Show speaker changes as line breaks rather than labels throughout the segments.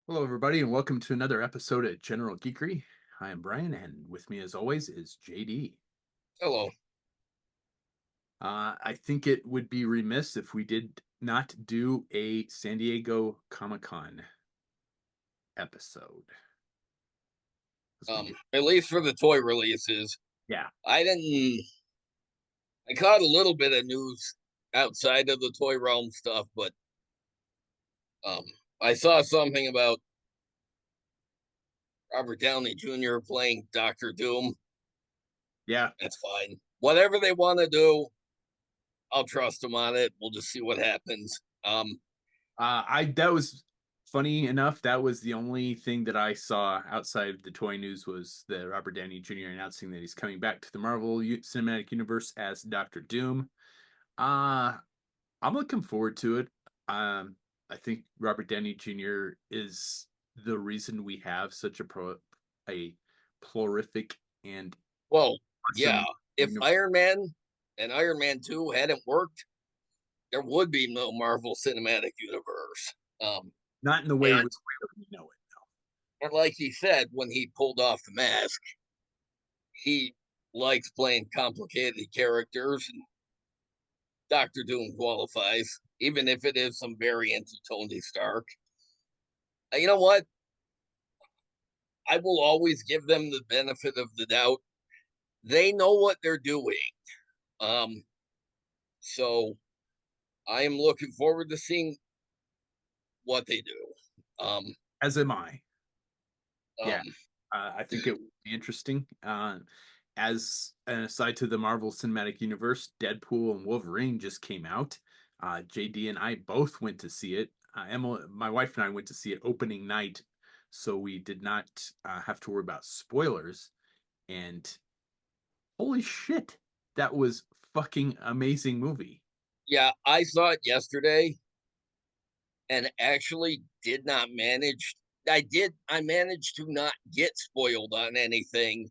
Hello, everybody, and welcome to another episode at General Geekery. I am Brian, and with me, as always, is JD.
Hello.
I think it would be remiss if we did not do a San Diego Comic Con episode. 'Cause
At least for the toy releases,
yeah,
I didn't. I caught a little bit of news outside of the toy realm stuff, but um, I saw something about Robert Downey Jr. playing Doctor Doom.
yeah.
That's fine. Whatever they want to do, I'll trust them on it. We'll just see what happens.
I That was funny enough. That was the only thing that I saw outside of the toy news was the Robert Downey Jr. announcing that he's coming back to the Marvel Cinematic Universe as Doctor Doom. Uh I'm looking forward to it. I think Robert Downey Jr. is the reason we have such a plurific and
Well, yeah.
awesome
If
universe.
Iron Man and Iron Man 2 hadn't worked, there would be no Marvel Cinematic Universe. Um,
Not in the way
and,
we know it.
and like he said when he pulled off the mask, he likes playing complicated characters, and Doctor Doom qualifies, even if it is some variant of Tony Stark. You know what? I will always give them the benefit of the doubt. They know what they're doing. Um, so I am looking forward to seeing what they do. Um,
As am I. Yeah,
um,
I think it would be interesting. As an aside to the Marvel Cinematic Universe, Deadpool and Wolverine just came out. JD and I both went to see it. Emma, my wife and I went to see it opening night, so we did not have to worry about spoilers. And holy shit, that was fucking amazing movie.
yeah, I saw it yesterday and actually did not manage. I managed to not get spoiled on anything,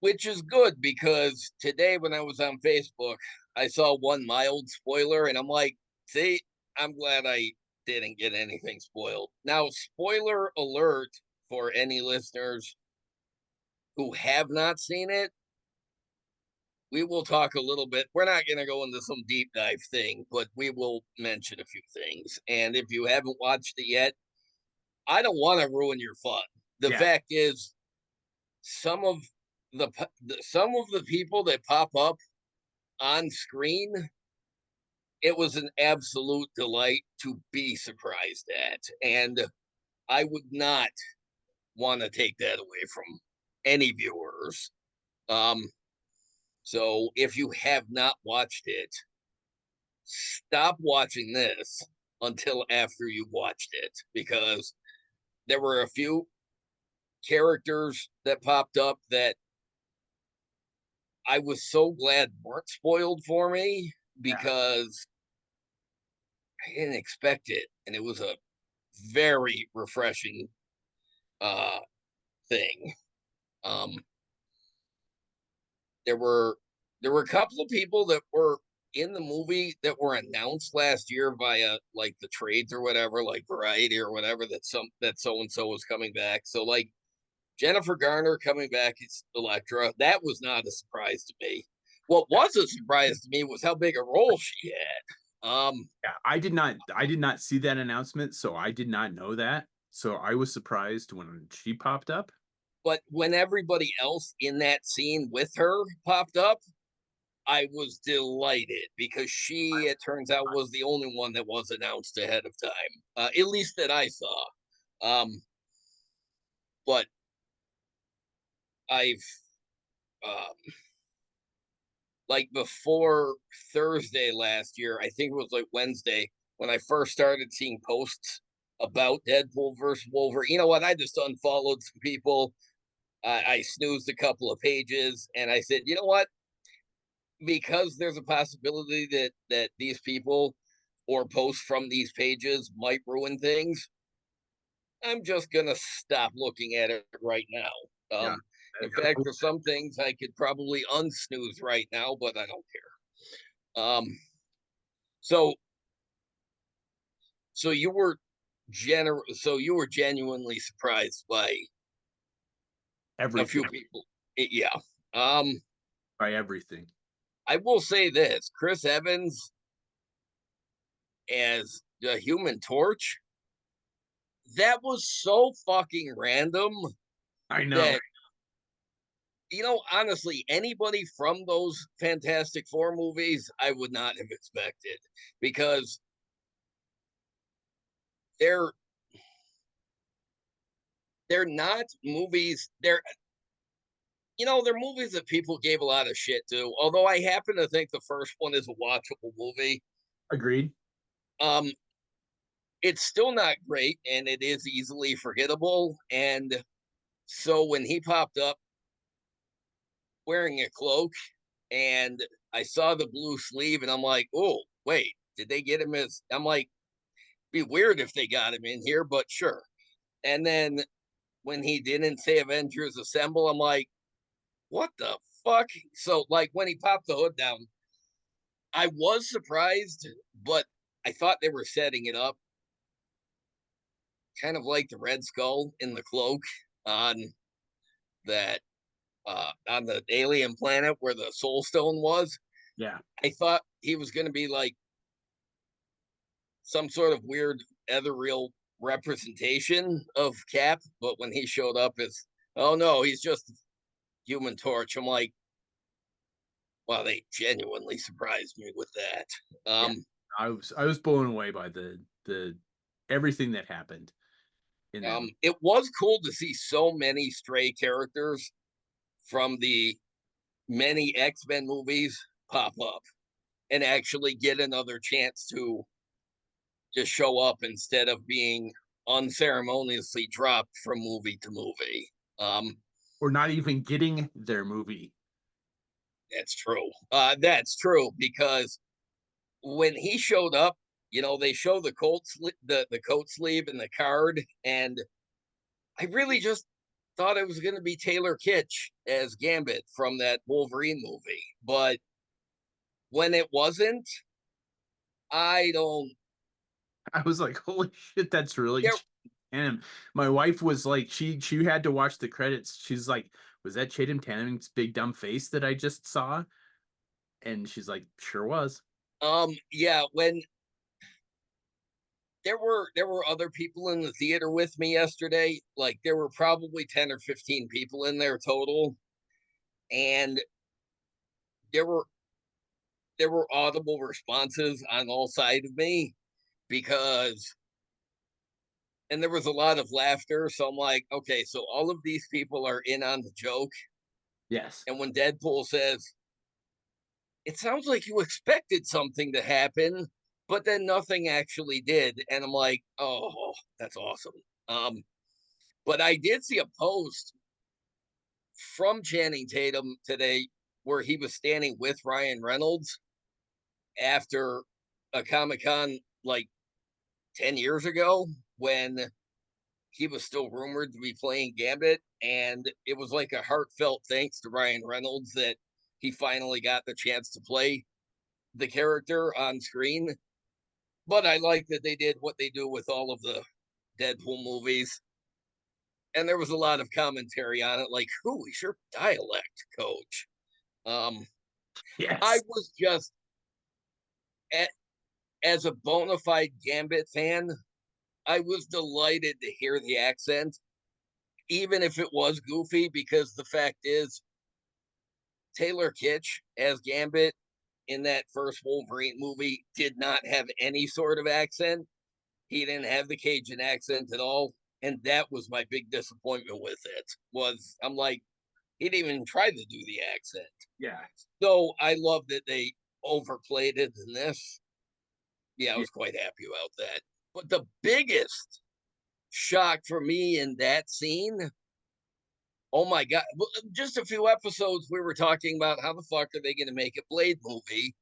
which is good because today when I was on Facebook, I saw one mild spoiler and I'm like, see, I'm glad I didn't get anything spoiled. Now, spoiler alert for any listeners who have not seen it. We will talk a little bit. We're not going to go into some deep dive thing, but we will mention a few things. And if you haven't watched it yet, I don't want to ruin your fun. The
Yeah,
fact is, some of some of the people that pop up on screen, it was an absolute delight to be surprised at. And I would not want to take that away from any viewers. Um, so if you have not watched it, stop watching this until after you watched it because there were a few characters that popped up that I was so glad weren't spoiled for me
yeah.
because I didn't expect it. And it was a very refreshing uh thing. Um there were there were a couple of people that were in the movie that were announced last year via like the trades or whatever, like Variety or whatever, that so and so was coming back. So like Jennifer Garner coming back as Elektra, that was not a surprise to me. What was a surprise to me was how big a role she had.
Yeah, I did not see that announcement, so I did not know that. So I was surprised when she popped up.
But when everybody else in that scene with her popped up, I was delighted because she, it turns out, was the only one that was announced ahead of time, at least that I saw. Um, but I've, um, like before Thursday last year, I think it was like Wednesday, when I first started seeing posts about Deadpool versus Wolverine. You know what? I just unfollowed some people. I snoozed a couple of pages and I said, you know what? Because there's a possibility that these people or posts from these pages might ruin things, I'm just gonna stop looking at it right now.
Yeah,
In fact, for some things, I could probably unsnooze right now, but I don't care. So, so you were. so you were genuinely surprised by a few
Everything.
people. Yeah. Um,
By everything.
I will say this: Chris Evans as the Human Torch. That was so fucking random
I know.
that honestly, anybody from those Fantastic Four movies, I would not have expected because they're they're not movies. They're movies that people gave a lot of shit to. Although I happen to think the first one is a watchable movie.
Agreed.
Um, it's still not great, and it is easily forgettable. And so when he popped up wearing a cloak, and I saw the blue sleeve, and I'm like, oh wait, did they get him as? I'm like, be weird if they got him in here, but sure. And then when he didn't say Avengers Assemble, I'm like, what the fuck? So like when he popped the hood down, I was surprised, but I thought they were setting it up kind of like the Red Skull in the cloak on that on the alien planet where the Soul Stone was.
Yeah.
I thought he was going to be like some sort of weird ethereal representation of Cap, but when he showed up, it's oh no, he's just Human Torch. I'm like, wow, they genuinely surprised me with that.
Yeah. I was blown away by the everything that happened in them.
It was cool to see so many stray characters from the many X-Men movies pop up and actually get another chance to just show up instead of being unceremoniously dropped from movie to movie. Um,
Or not even getting their movie.
that's true. That's true because when he showed up, they show the coat sleeve and the card, and I really just thought it was going to be Taylor Kitsch as Gambit from that Wolverine movie, but when it wasn't, I don't.
I was like, holy shit, that's really
There,
him. My wife was like, she had to watch the credits. She's like, was that Chatham Tanning's big dumb face that I just saw? And she's like, sure was.
yeah, when there were other people in the theater with me yesterday. Like there were probably 10 or 15 people in there total, and there were there were audible responses on all sides of me because and there was a lot of laughter. So I'm like, okay, so all of these people are in on the joke.
Yes.
And when Deadpool says, it sounds like you expected something to happen, but then nothing actually did. And I'm like, oh, that's awesome. But I did see a post from Channing Tatum today where he was standing with Ryan Reynolds after a Comic Con like 10 years ago when he was still rumored to be playing Gambit. And it was like a heartfelt thanks to Ryan Reynolds that he finally got the chance to play the character on screen. But I like that they did what they do with all of the Deadpool movies. And there was a lot of commentary on it, like, who is your dialect coach? Um, I
Yes.
was just a as a bona fide Gambit fan, I was delighted to hear the accent, even if it was goofy, because the fact is, Taylor Kitsch as Gambit in that first Wolverine movie did not have any sort of accent. He didn't have the Cajun accent at all, and that was my big disappointment with it. Was I'm like, he didn't even try to do the accent.
Yeah.
So I love that they overplayed it in this. Yeah, I
Yeah.
was quite happy about that. But the biggest shock for me in that scene, oh my god! Just a few episodes we were talking about how the fuck are they going to make a Blade movie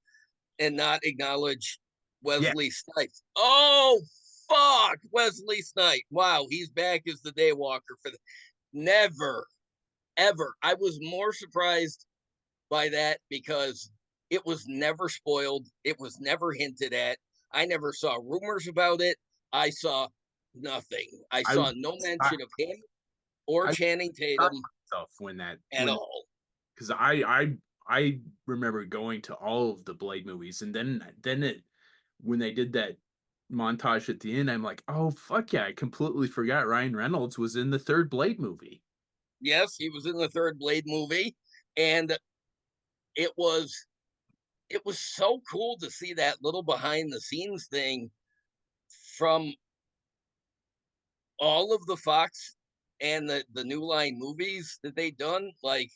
and not acknowledge
Yeah.
Wesley Snipes? Oh fuck, Wesley Snipes! Wow, he's back as the Daywalker for the never ever. I was more surprised by that because it was never spoiled. It was never hinted at. I never saw rumors about it. I saw Nothing. I
I
saw no
I
mention of him or
I
Channing
shot
Tatum
myself when that
at
when
all.
because I remember going to all of the Blade movies, and then it when they did that montage at the end, I'm like, oh fuck yeah, I completely forgot Ryan Reynolds was in the third Blade movie.
Yes, he was in the third Blade movie, and it was it was so cool to see that little behind the scenes thing from all of the Fox and the New Line movies that they done. Like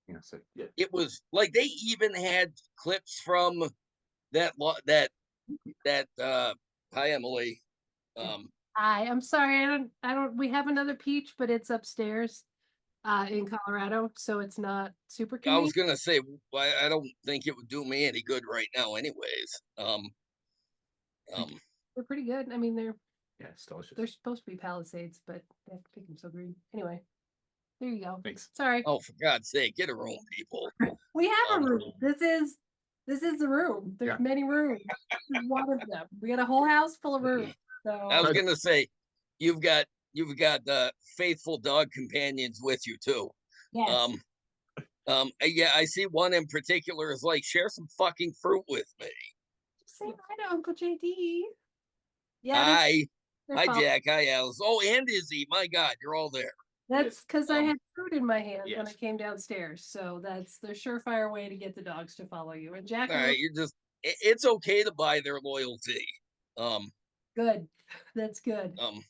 Yeah, so yeah.
it was like they even had clips from that hi Emily. Um
Hi, I'm sorry. I don't we have another peach, but it's upstairs in Colorado, so it's not super
I was
convenient.
gonna say I don't think it would do me any good right now anyways.
Thank you.
Um
They're pretty good. I mean,
Yeah, it's delicious.
they're supposed to be Palisades, but they have to pick them so green. Anyway, there you go.
Thanks.
Sorry.
oh, for God's sake, get a room, people.
We have a
Um
room. This is the room. There's
Yeah.
many rooms. This is one of them. We got a whole house full of rooms.
I was
So
gonna say you've got faithful dog companions with you too.
yes.
Um yeah, I see one in particular is like, share some fucking fruit with me.
Say hi to Uncle JD. Yeah,
Hi.
they're
Hi,
fine.
Jack. Hi, Alice. Oh, and Izzy. My God, you're all there.
That's because I
Um,
had fruit in my hand when I
Yes.
came downstairs. So that's the surefire way to get the dogs to follow you. And Jack
all
will
right, you're just it's okay to buy their loyalty. Um,
good. That's good.
um,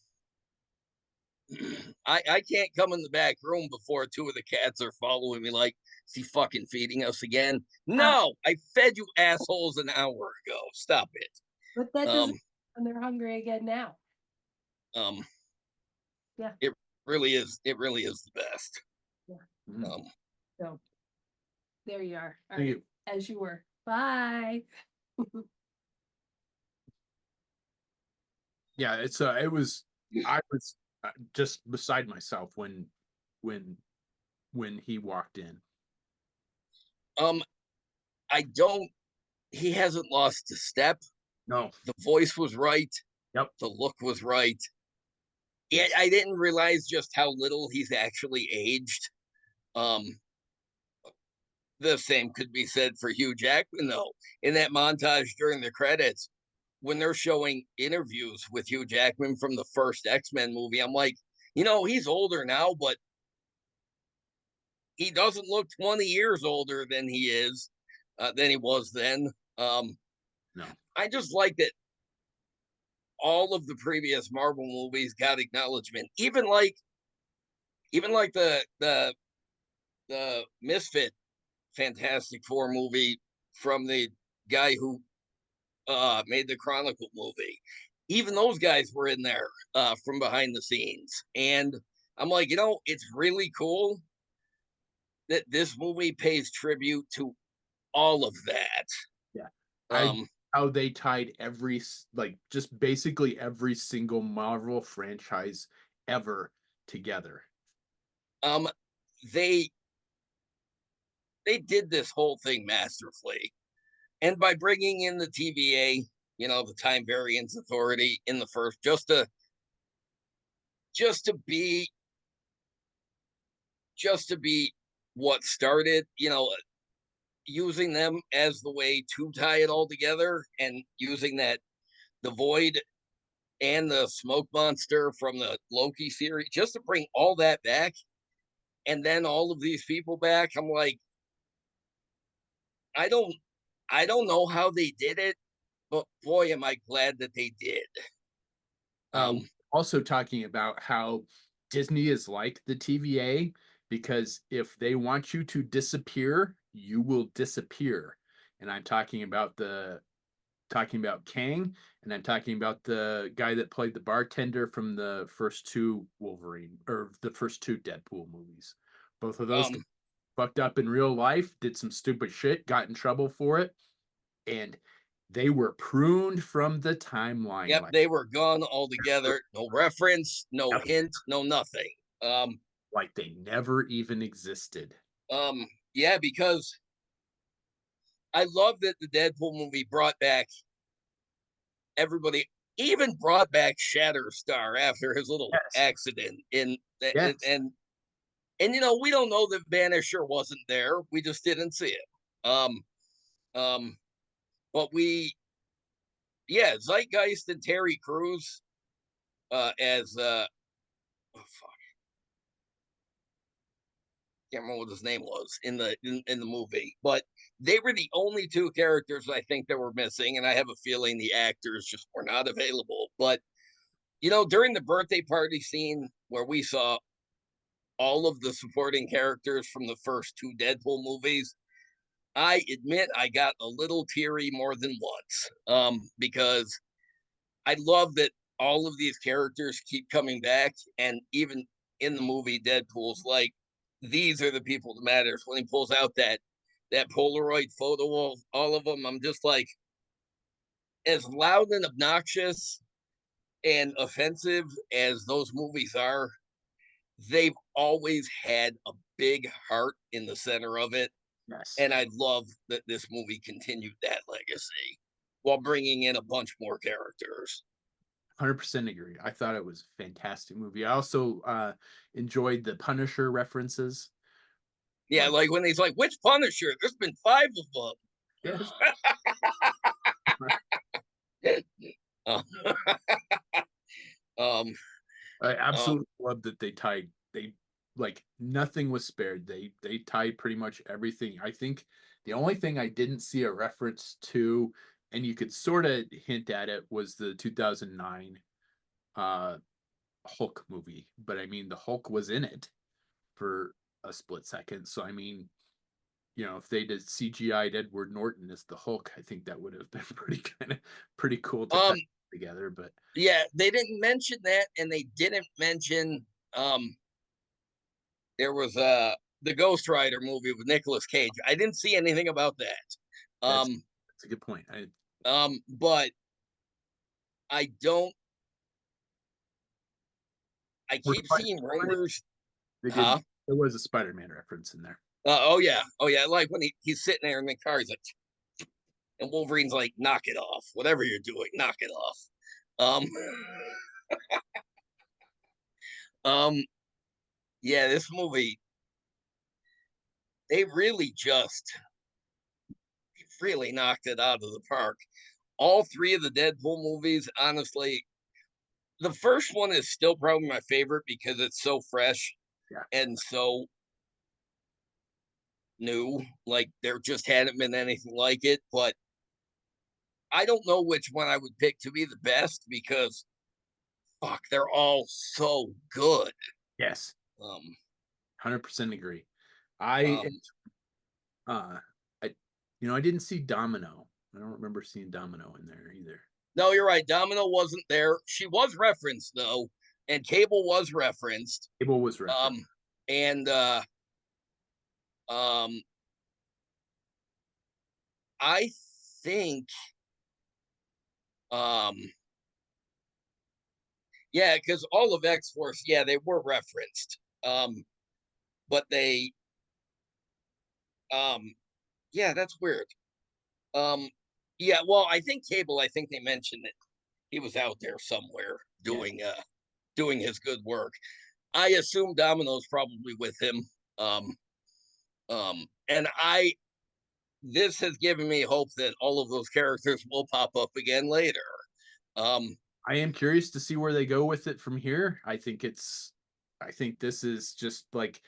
I can't come in the back room before two of the cats are following me like, is he fucking feeding us again?
Uh,
No, I fed you assholes an hour ago. Stop it.
but that
Um,
doesn't and they're hungry again now.
um,
Yeah.
it really is the best.
Yeah.
Mhm.
Um,
So there you are. All
Thank
right.
you.
As you were. Bye.
Yeah, it was I was just beside myself when when he walked in.
um, I don't. He hasn't lost a step.
No.
The voice was right.
Yep.
The look was right. Yeah,
Yes.
I didn't realize just how little he's actually aged. Um, the same could be said for Hugh Jackman, though. In that montage during the credits, when they're showing interviews with Hugh Jackman from the first X-Men movie, I'm like, he's older now, but he doesn't look 20 years older than he was then. Um,
No.
I just like that all of the previous Marvel movies got acknowledgement, even like the Misfit Fantastic Four movie from the guy who made the Chronicle movie. Even those guys were in there from behind the scenes, and I'm like, it's really cool that this movie pays tribute to all of that.
Yeah. I
Um,
how they tied like just basically every single Marvel franchise ever together.
um, they they did this whole thing masterfully, and by bringing in the TVA, the Time Variance Authority in the first, just to be what started, using them as the way to tie it all together, and using that the Void and the Smoke Monster from the Loki series, just to bring all that back, and then all of these people back. I'm like, I don't I don't know how they did it, but boy, am I glad that they did.
Uh,
Um,
Also talking about how Disney is like the TVA because if they want you to disappear, you will disappear. And I'm talking about Kang, and I'm talking about the guy that played the bartender from the first two Wolverine or the first two Deadpool movies. Both of those
um,
fucked up in real life, did some stupid shit, got in trouble for it, and they were pruned from the timeline
yep, they were gone altogether. No reference, no hint, no nothing. Um,
like they never even existed.
yeah, because I love that the Deadpool movie brought back everybody even brought back Shatterstar after his little
Yes.
accident in
Yes.
and we don't know that Vanisher wasn't there. We just didn't see it. Um um but Zeitgeist and Terry Crews as oh, fuck, can't remember what his name was in the movie, but they were the only two characters I think that were missing, and I have a feeling the actors just were not available. But during the birthday party scene where we saw all of the supporting characters from the first two Deadpool movies, I admit I got a little teary more than once, because I love that all of these characters keep coming back, and even in the movie, Deadpool's like, these are the people that matters. When he pulls out that Polaroid photo of all of them, I'm just like, as loud and obnoxious and offensive as those movies are, they've always had a big heart in the center of it.
Yes.
And I love that this movie continued that legacy while bringing in a bunch more characters.
100% agree. I thought it was a fantastic movie. I also enjoyed the Punisher references.
Yeah,
Like,
like when he's like, which Punisher? There's been five of
yes,
them. uh, um,
I
um,
absolutely love that they like nothing was spared. They tied pretty much everything. I think the only thing I didn't see a reference to, and you could sort of hint at it, was the 2009 uh Hulk movie. But I mean, the Hulk was in it for a split second. So I mean, if they did CGI'd Edward Norton as the Hulk, I think that would have been pretty cool to tie
um,
together. But
yeah, they didn't mention that, and they didn't mention there was the Ghost Rider movie with Nicolas Cage. I didn't see anything about that.
that's
Um,
that's a good point.
but I don't. I
We're
keep seeing rumors.
They did.
Huh?
There was a Spider-Man reference in there.
Oh yeah. Like when he's sitting there in the car, he's like, and Wolverine's like, knock it off. Whatever you're doing, knock it off. Um, um, yeah, this movie, they really knocked it out of the park. All three of the Deadpool movies, honestly, the first one is still probably my favorite because it's so fresh
Yeah.
and so new. Like there just hadn't been anything like it. But I don't know which one I would pick to be the best because fuck, they're all so good.
Yes.
Um,
100% agree. I
um,
uh I I didn't see Domino. I don't remember seeing Domino in there either.
no, you're right. Domino wasn't there. She was referenced though, and Cable was referenced.
Abel was referenced.
And um, I think um, yeah, because all of X Force, yeah, they were referenced. But they um, yeah, that's weird. Um, yeah, well, I think Cable. I think they mentioned that he was out there somewhere
Yes.
doing his good work. I assume Domino's probably with him. Um, and this has given me hope that all of those characters will pop up again later. Um,
I am curious to see where they go with it from here. I think this is just like,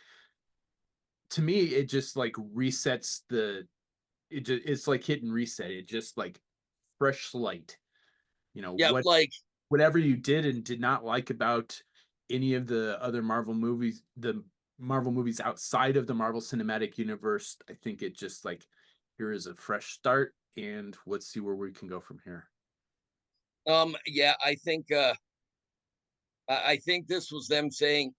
to me, it just like resets it's like hitting reset. It just like fresh slate.
yeah,
What
like
whatever you did and did not like about any of the other Marvel movies, the Marvel movies outside of the Marvel Cinematic Universe, I think it just like, here is a fresh start, and let's see where we can go from here.
yeah, I think this was them saying,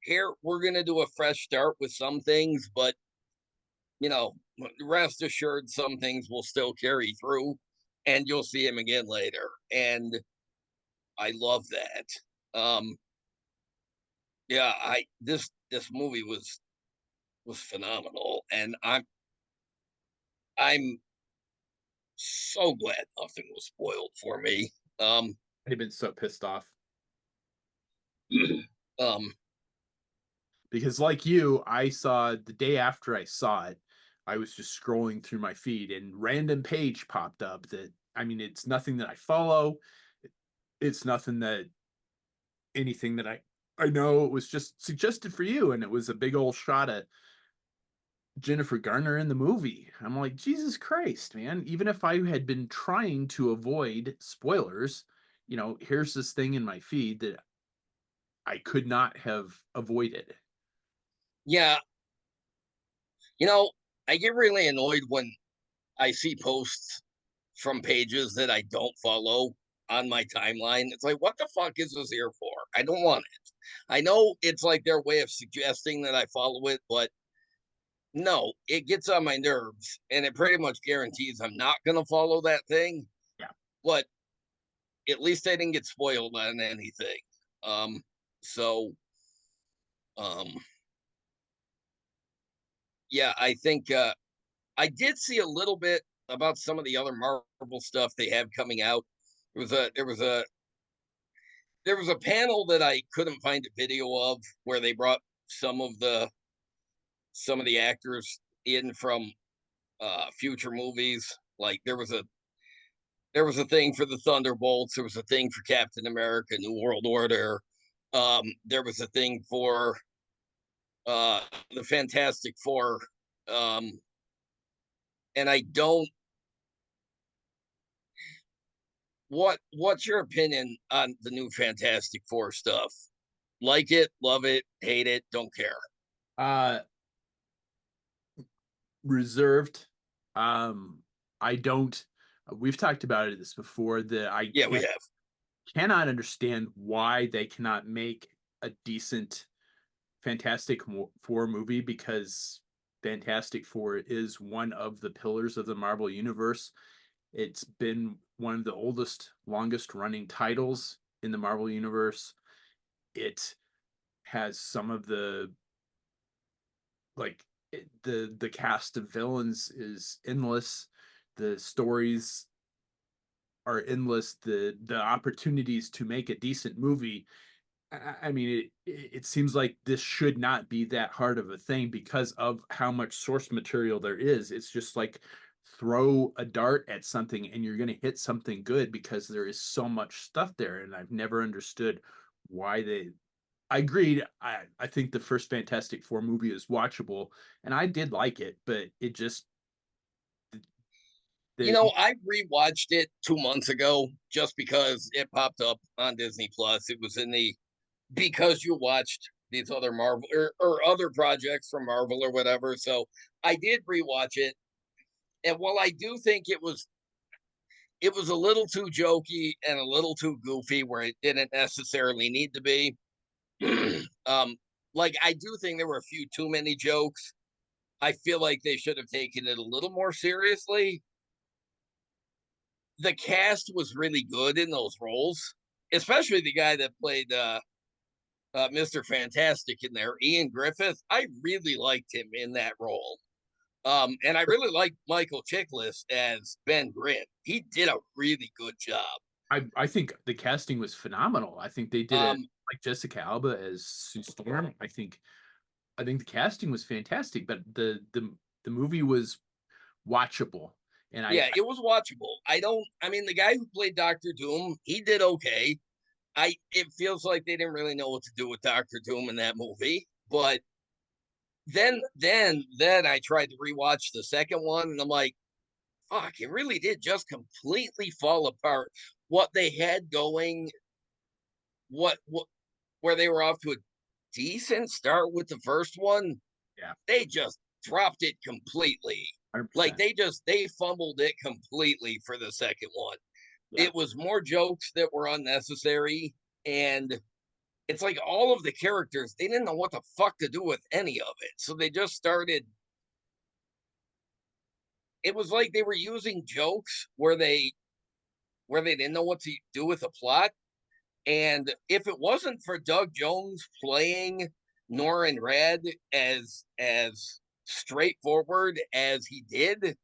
here we're gonna do a fresh start with some things, but you know, rest assured some things will still carry through and you'll see him again later. And I love that. Um, yeah, I this movie was phenomenal, and I'm so glad nothing was spoiled for me.
I'd have been so pissed off.
um,
Because like you, I saw the day after I saw it, I was just scrolling through my feed and random page popped up that I mean it's nothing that I follow. It's nothing that anything that I know. It was just suggested for you and it was a big old shot at Jennifer Garner in the movie. I'm like, Jesus Christ, man. Even if I had been trying to avoid spoilers, here's this thing in my feed that I could not have avoided.
yeah, I get really annoyed when I see posts from pages that I don't follow on my timeline. It's like, what the fuck is this here for? I don't want it. I know it's like their way of suggesting that I follow it, but no, it gets on my nerves and it pretty much guarantees I'm not going to follow that thing.
Yeah.
But at least I didn't get spoiled on anything. So, um, yeah, I think I did see a little bit about some of the other Marvel stuff they have coming out. There was a panel that I couldn't find a video of where they brought some of the actors in from future movies. Like there was a thing for the Thunderbolts, there was a thing for Captain America New World Order. There was a thing for the Fantastic Four. Um and I don't what's your opinion on the new Fantastic Four stuff? Like it, love it, hate it, don't care.
Uh Reserved. I don't we've talked about this before that I
Yeah, we have.
cannot understand why they cannot make a decent Fantastic Four movie because Fantastic Four is one of the pillars of the Marvel Universe. It's been one of the oldest, longest running titles in the Marvel Universe. It has some of the like the cast of villains is endless. The stories are endless. The opportunities to make a decent movie. I mean, it seems like this should not be that hard of a thing because of how much source material there is. It's just like throw a dart at something and you're going to hit something good because there is so much stuff there. And I've never understood why they. I agreed. I think the first Fantastic Four movie is watchable, and I did like it, but it just the
I rewatched it 2 months ago just because it popped up on Disney Plus. It was in the because you watched these other Marvel or other projects from Marvel or whatever. So I did rewatch it. And while I do think it was a little too jokey and a little too goofy where it didn't necessarily need to be. um, like I do think there were a few too many jokes. I feel like they should have taken it a little more seriously. The cast was really good in those roles, especially the guy that played Mr. Fantastic in there, Ian Griffith. I really liked him in that role. And I really liked Michael Chiklis as Ben Grimm. He did a really good job.
I think the casting was phenomenal. I think they did it
Um,
like Jessica Alba as Sue Storm. I think the casting was fantastic, but the movie was watchable. And
yeah, it was watchable. I mean, the guy who played Doctor Doom, he did okay. It feels like they didn't really know what to do with Doctor Doom in that movie. But then I tried to rewatch the second one, and I'm like, fuck, it really did just completely fall apart. What they had going, what where they were off to a decent start with the first one,
yeah,
they just dropped it completely. Like
100%.
they fumbled it completely for the second one.
Yeah.
It was more jokes that were unnecessary, and it's like all of the characters, they didn't know what the fuck to do with any of it. So they just started. It was like they were using jokes where they didn't know what to do with the plot. And if it wasn't for Doug Jones playing Norrin Red as straightforward as he did,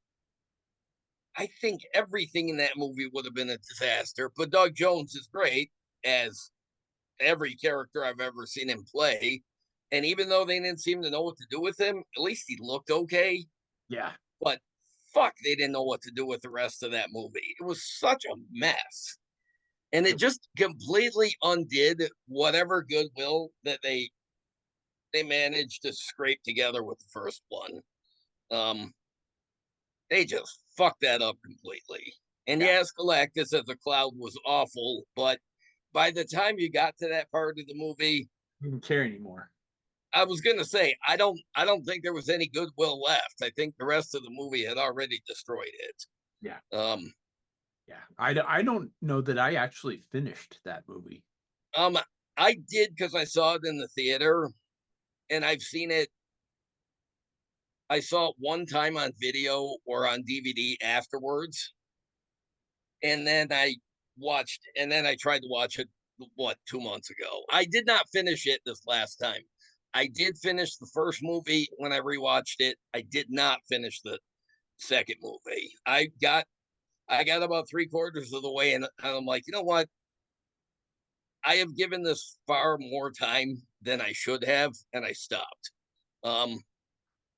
I think everything in that movie would have been a disaster. But Doug Jones is great as every character I've ever seen him play. And even though they didn't seem to know what to do with him, at least he looked okay.
Yeah.
But fuck, they didn't know what to do with the rest of that movie. It was such a mess. And it just completely undid whatever goodwill that they managed to scrape together with the first one. Um, they just fucked that up completely. And
Yeah.
yes, Galactus as a cloud was awful, but by the time you got to that part of the movie,
Didn't care anymore.
I was gonna say I don't think there was any goodwill left. I think the rest of the movie had already destroyed it.
Yeah.
Um,
Yeah. I don't know that I actually finished that movie.
um, I did because I saw it in the theater, and I've seen it. I saw it one time on video or on DVD afterwards, and then I tried to watch it, what, 2 months ago. I did not finish it this last time. I did finish the first movie when I rewatched it. I did not finish the second movie. I got about 3/4 of the way, and I'm like, you know what? I have given this far more time than I should have, and I stopped. Um,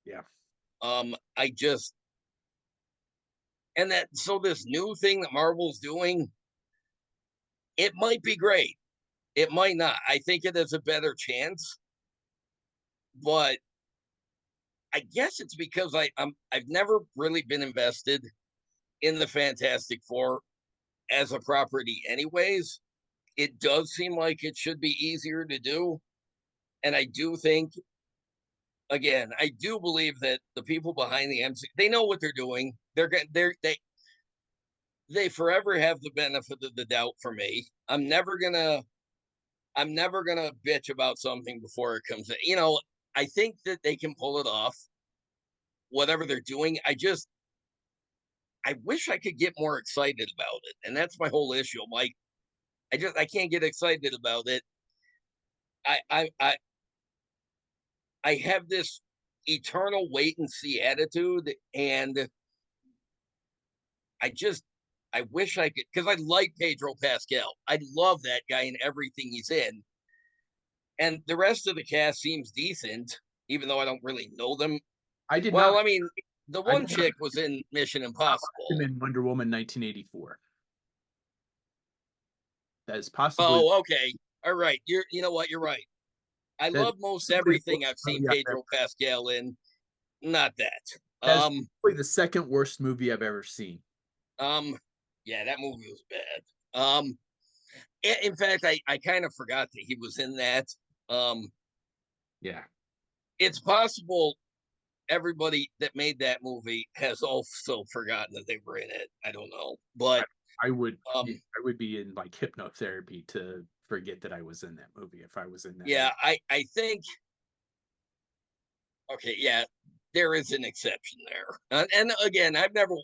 Yeah.
I just and that so this new thing that Marvel's doing, it might be great. It might not. I think it has a better chance, but I guess it's because I've never really been invested in the Fantastic Four as a property anyways. It does seem like it should be easier to do, and I do think, again, I do believe that the people behind the MC, they know what they're doing. They forever have the benefit of the doubt for me. I'm never gonna bitch about something before it comes in. I think that they can pull it off, whatever they're doing. I wish I could get more excited about it, and that's my whole issue. Like, I can't get excited about it. I I I I have this eternal wait and see attitude, and I just I wish I could, because I like Pedro Pascal. I love that guy in everything he's in, and the rest of the cast seems decent, even though I don't really know them.
I did not
Well, I mean, the
I
one
did not
chick was in Mission
watch him
Impossible.
in Wonder Woman 1984. That is possibly
Oh, okay. All right. You know what? You're right. I
that is
love most
possibly the
everything
worst
I've seen
movie I've ever
Pedro Pascal in. Not that.
that is
Um,
probably the second worst movie I've ever seen.
um, yeah, that movie was bad. In fact, I kind of forgot that he was in that. Um,
Yeah.
it's possible everybody that made that movie has also forgotten that they were in it. I don't know,
I
but
I would
um,
I would be in like hypnotherapy to forget that I was in that movie if I was in that
yeah,
movie.
I think, okay, yeah, there is an exception there, and again, I've never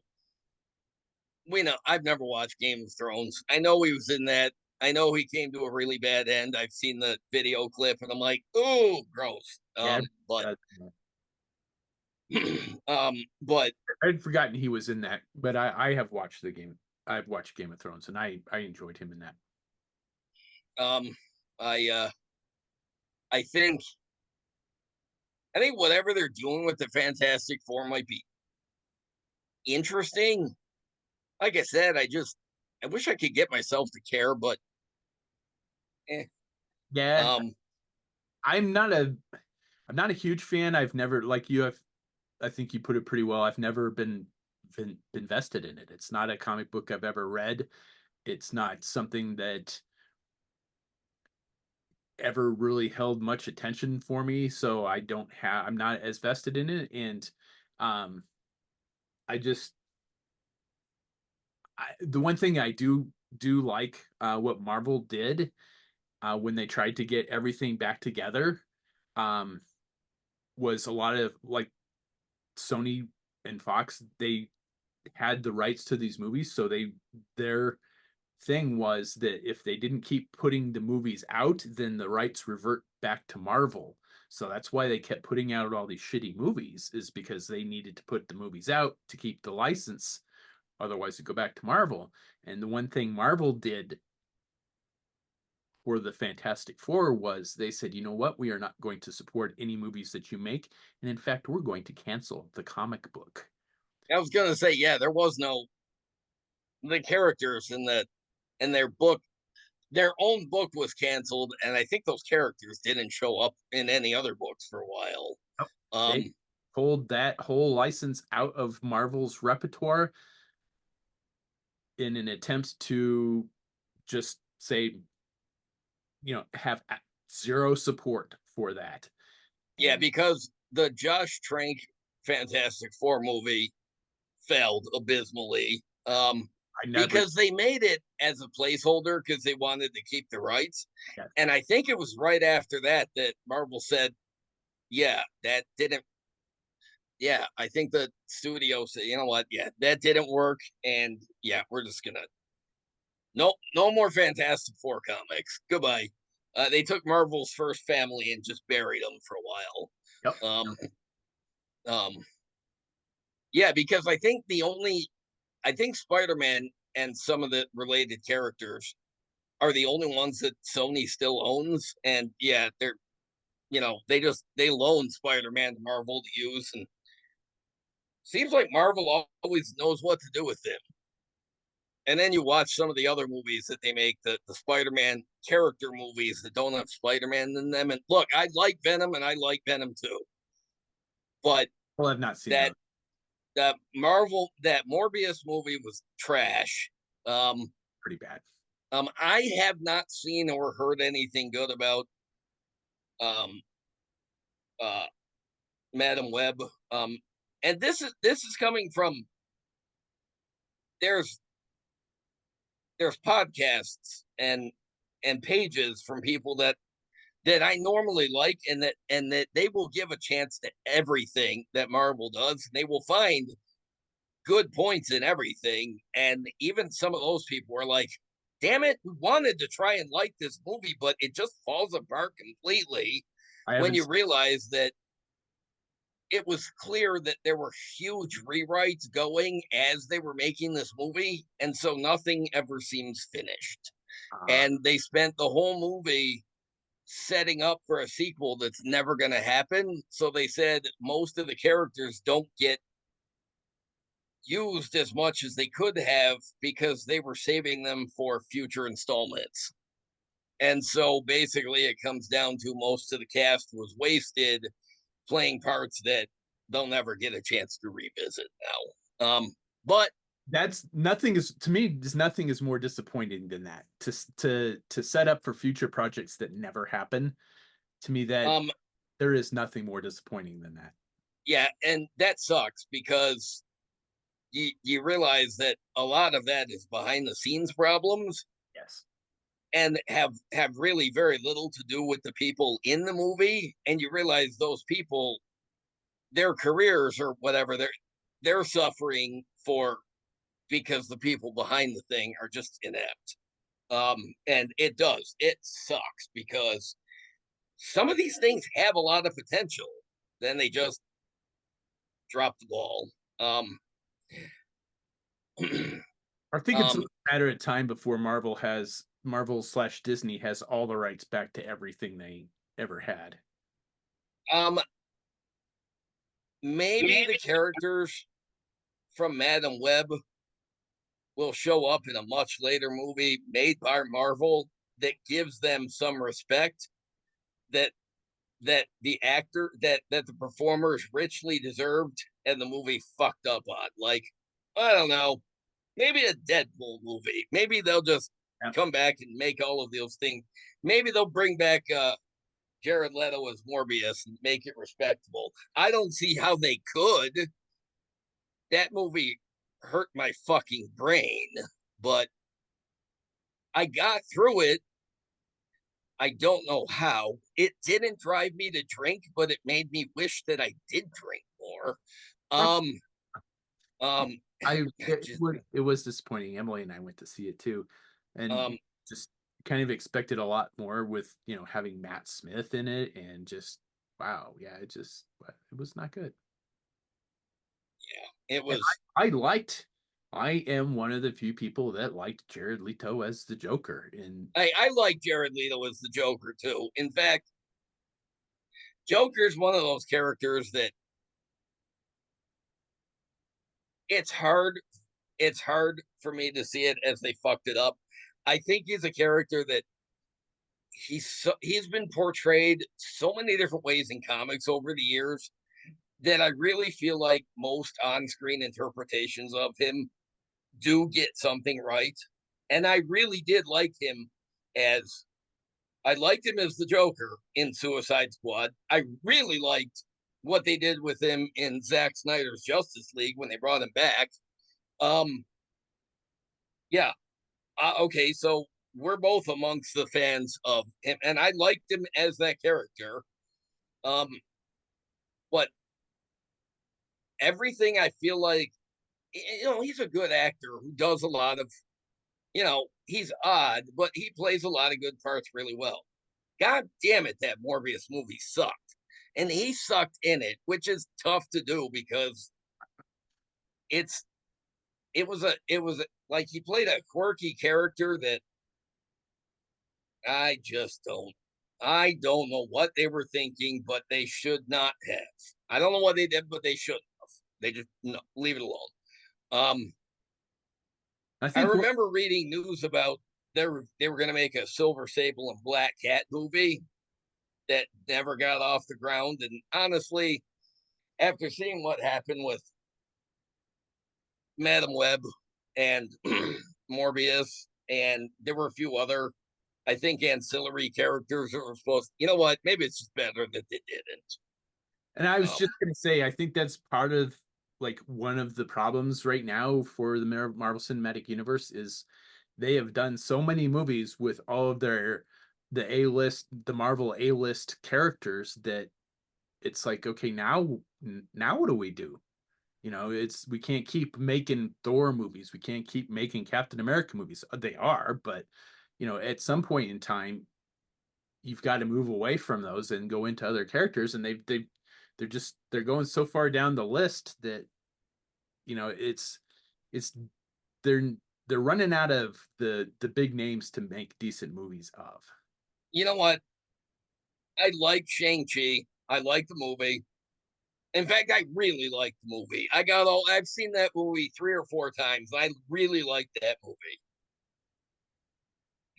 watched Game of Thrones. I know he was in that. I know he came to a really bad end. I've seen the video clip, and I'm like, oh, gross.
Yeah.
But
uh,
but
I'd forgotten he was in that, but I have watched the game. I've watched Game of Thrones and I enjoyed him in that.
um, I I think I think whatever they're doing with the Fantastic Four might be interesting. Like I said, I wish I could get myself to care, but eh.
Yeah,
Um,
I'm not a I'm not a huge fan. I've never like you have I think you put it pretty well. I've never been vested in it. It's not a comic book I've ever read. It's not something that ever really held much attention for me, so I'm not as vested in it and um I just the one thing I do like what Marvel did when they tried to get everything back together um was a lot of like Sony and Fox, they had the rights to these movies, so their thing was that if they didn't keep putting the movies out, then the rights revert back to Marvel. So that's why they kept putting out all these shitty movies, is because they needed to put the movies out to keep the license Otherwise, you go back to Marvel. And the one thing Marvel did for the Fantastic Four was they said, you know what, we are not going to support any movies that you make, and in fact, we're going to cancel the comic book.
I was gonna say, yeah, there was no the characters in their book. Their own book was canceled, and I think those characters didn't show up in any other books for a while.
Yep.
Um,
They pulled that whole license out of Marvel's repertoire in an attempt to just say, have zero support for that.
yeah,
And
because the Josh Trank Fantastic Four movie failed abysmally.
I never,
Because they made it as a placeholder because they wanted to keep the rights.
yeah,
And I think it was right after that that Marvel said, yeah, that didn't. Yeah, I think the studio said, you know what? Yeah, that didn't work. And yeah, we're just going to. No more Fantastic Four comics. Goodbye. They took Marvel's first family and just buried them for a while.
yep.
Um, um, yeah, because I think Spider Man and some of the related characters are the only ones that Sony still owns. And yeah, they're they loan Spider-Man to Marvel to use, and seems like Marvel always knows what to do with him. And then you watch some of the other movies that they make, the Spider-Man character movies that don't have Spider-Man in them. And look, I like Venom and I like Venom too. But
Well, I've not seen
that
those.
that Morbius movie was trash.
Pretty bad.
I have not seen or heard anything good about um uh Madam Web. And this is coming from there's there's podcasts and pages from people that I normally like and that they will give a chance to everything that Marvel does. They will find good points in everything. And even some of those people are like, damn it, we wanted to try and like this movie, but it just falls apart completely
I
when
haven't.
you realize that it was clear that there were huge rewrites going as they were making this movie. And so nothing ever seems finished. And they spent the whole movie setting up for a sequel that's never going to happen. So they said most of the characters don't get used as much as they could have because they were saving them for future installments. And so basically, it comes down to most of the cast was wasted playing parts that they'll never get a chance to revisit now. But
That's nothing is to me. Just nothing is more disappointing than that. To set up for future projects that never happen. To me, that
um,
there is nothing more disappointing than that.
yeah, and that sucks because you realize that a lot of that is behind the scenes problems
Yes.
and have really very little to do with the people in the movie. And you realize those people, their careers or whatever, they're suffering for because the people behind the thing are just inept. And it sucks because some of these things have a lot of potential, then they just drop the ball.
I think it's a
um,
matter of time before Marvel/Disney has all the rights back to everything they ever had.
um, maybe the characters from Madam Web will show up in a much later movie made by Marvel that gives them some respect that the actor that the performers richly deserved and the movie fucked up on. Like, I don't know, maybe a Deadpool movie. Maybe they'll just
Yeah.
come back and make all of those things. Maybe they'll bring back Jared Leto as Morbius and make it respectable. I don't see how they could. That movie hurt my fucking brain, but I got through it. I don't know how. It didn't drive me to drink, but it made me wish that I did drink more. Um, um, just,
It was disappointing. Emily and I went to see it too, and
um,
just kind of expected a lot more with having Matt Smith in it, and just wow, yeah, it was not good.
it
And
was.
I liked I am one of the few people that liked Jared Leto as the Joker. And
I like Jared Leto as the Joker too. In fact, Joker's one of those characters that it's hard it's hard for me to see it as they fucked it up. I think he's a character that he's been portrayed so many different ways in comics over the years that I really feel like most on-screen interpretations of him do get something right. And I really did like him as I liked him as the Joker in Suicide Squad. I really liked what they did with him in Zack Snyder's Justice League when they brought him back. Um, yeah. Okay, so we're both amongst the fans of him, and I liked him as that character. Um, but everything I feel like, he's a good actor who does a lot of, he's odd, but he plays a lot of good parts really well. God damn it, that Morbius movie sucked. And he sucked in it, which is tough to do because it's like he played a quirky character that I just I don't know what they were thinking, but they should not have. I don't know what they did, but they shouldn't have. They just no, leave it alone. Um,
I
I
think
remember reading news about they were going to make a Silver Sable and Black Cat movie that never got off the ground. And honestly, after seeing what happened with Madam Web and Morbius, and there were a few other, I think, ancillary characters that were supposed. You know what? Maybe it's just better that they didn't.
and I was
Um,
just going to say, I think that's part of like one of the problems right now for the Marvel Cinematic Universe is they have done so many movies with all of the Marvel A-list characters that it's like, okay, now what do we do? It's we can't keep making Thor movies. We can't keep making Captain America movies. They are, but at some point in time, you've got to move away from those and go into other characters. And they're going so far down the list that it's they're they're running out of the big names to make decent movies of.
you know what? I like Shang-Chi. I like the movie. In fact, I really like the movie. I've seen that movie 3 or 4 times. I really like that movie.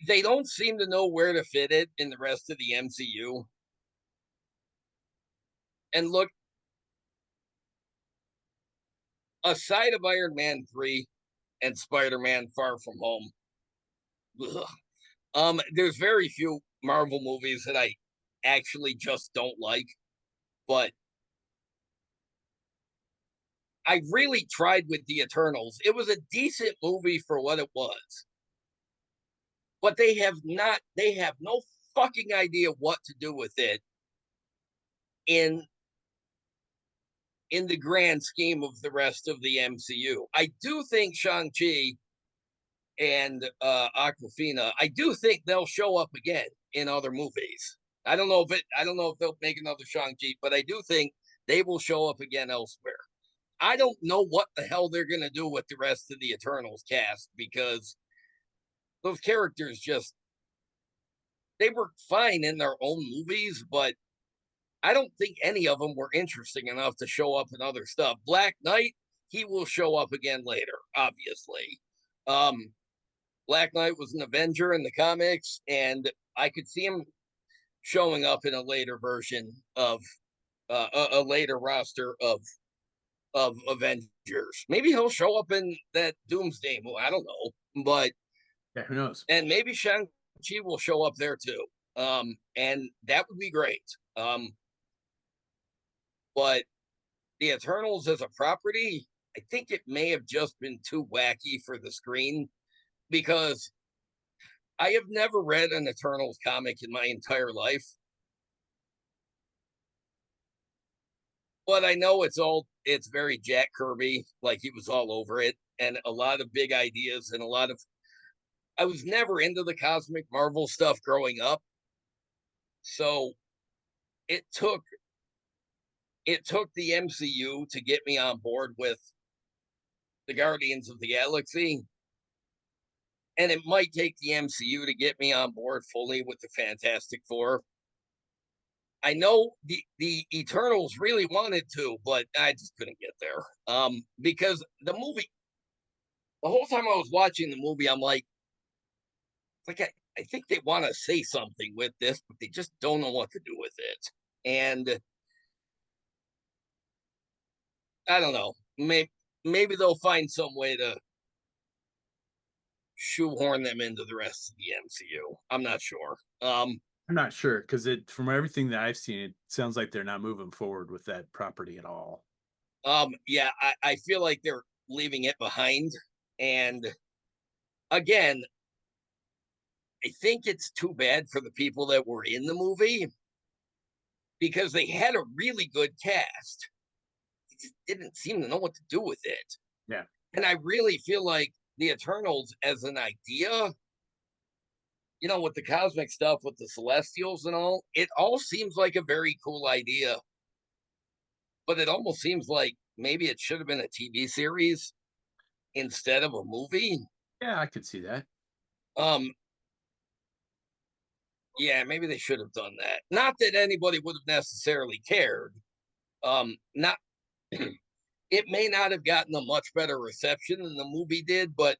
They don't seem to know where to fit it in the rest of the MCU. And look, aside of Iron Man 3 and Spider-Man Far From Home, ugh, there's very few Marvel movies that I actually just don't like. But I really tried with the Eternals. It was a decent movie for what it was. But they have no fucking idea what to do with it in in the grand scheme of the rest of the MCU. I do think Shang-Chi and Aquafina, I do think they'll show up again in other movies. I don't know if they'll make another Shang-Chi, but I do think they will show up again elsewhere. I don't know what the hell they're going to do with the rest of the Eternals cast because those characters just they were fine in their own movies, but I don't think any of them were interesting enough to show up in other stuff. Black Knight, he will show up again later, obviously. Um, Black Knight was an Avenger in the comics, and I could see him showing up in a later version of a later roster of Avengers. Maybe he'll show up in that Doomsday movie. I don't know, but
Yeah, who knows?
and maybe Shang-Chi will show up there too. And that would be great. But the Eternals as a property, I think it may have just been too wacky for the screen because I have never read an Eternals comic in my entire life. But I know it's very Jack Kirby, like he was all over it, and a lot of big ideas and a lot of I was never into the cosmic Marvel stuff growing up. So it took it took the MCU to get me on board with the Guardians of the Galaxy. And it might take the MCU to get me on board fully with the Fantastic Four. I know the Eternals really wanted to, but I just couldn't get there. Because the movie, the whole time I was watching the movie, I'm like I think they want to say something with this, but they just don't know what to do with it. And I don't know. Maybe they'll find some way to shoehorn them into the rest of the MCU. I'm not sure.
I'm not sure because it from everything that I've seen, it sounds like they're not moving forward with that property at all.
Yeah, I feel like they're leaving it behind. And again, I think it's too bad for the people that were in the movie because they had a really good cast. They just didn't seem to know what to do with it.
Yeah.
And I really feel like the Eternals as an idea, with the cosmic stuff with the Celestials and all, it all seems like a very cool idea. But it almost seems like maybe it should have been a TV series instead of a movie.
Yeah, I could see that.
Um, yeah, maybe they should have done that. Not that anybody would have necessarily cared. Not it may not have gotten a much better reception than the movie did, but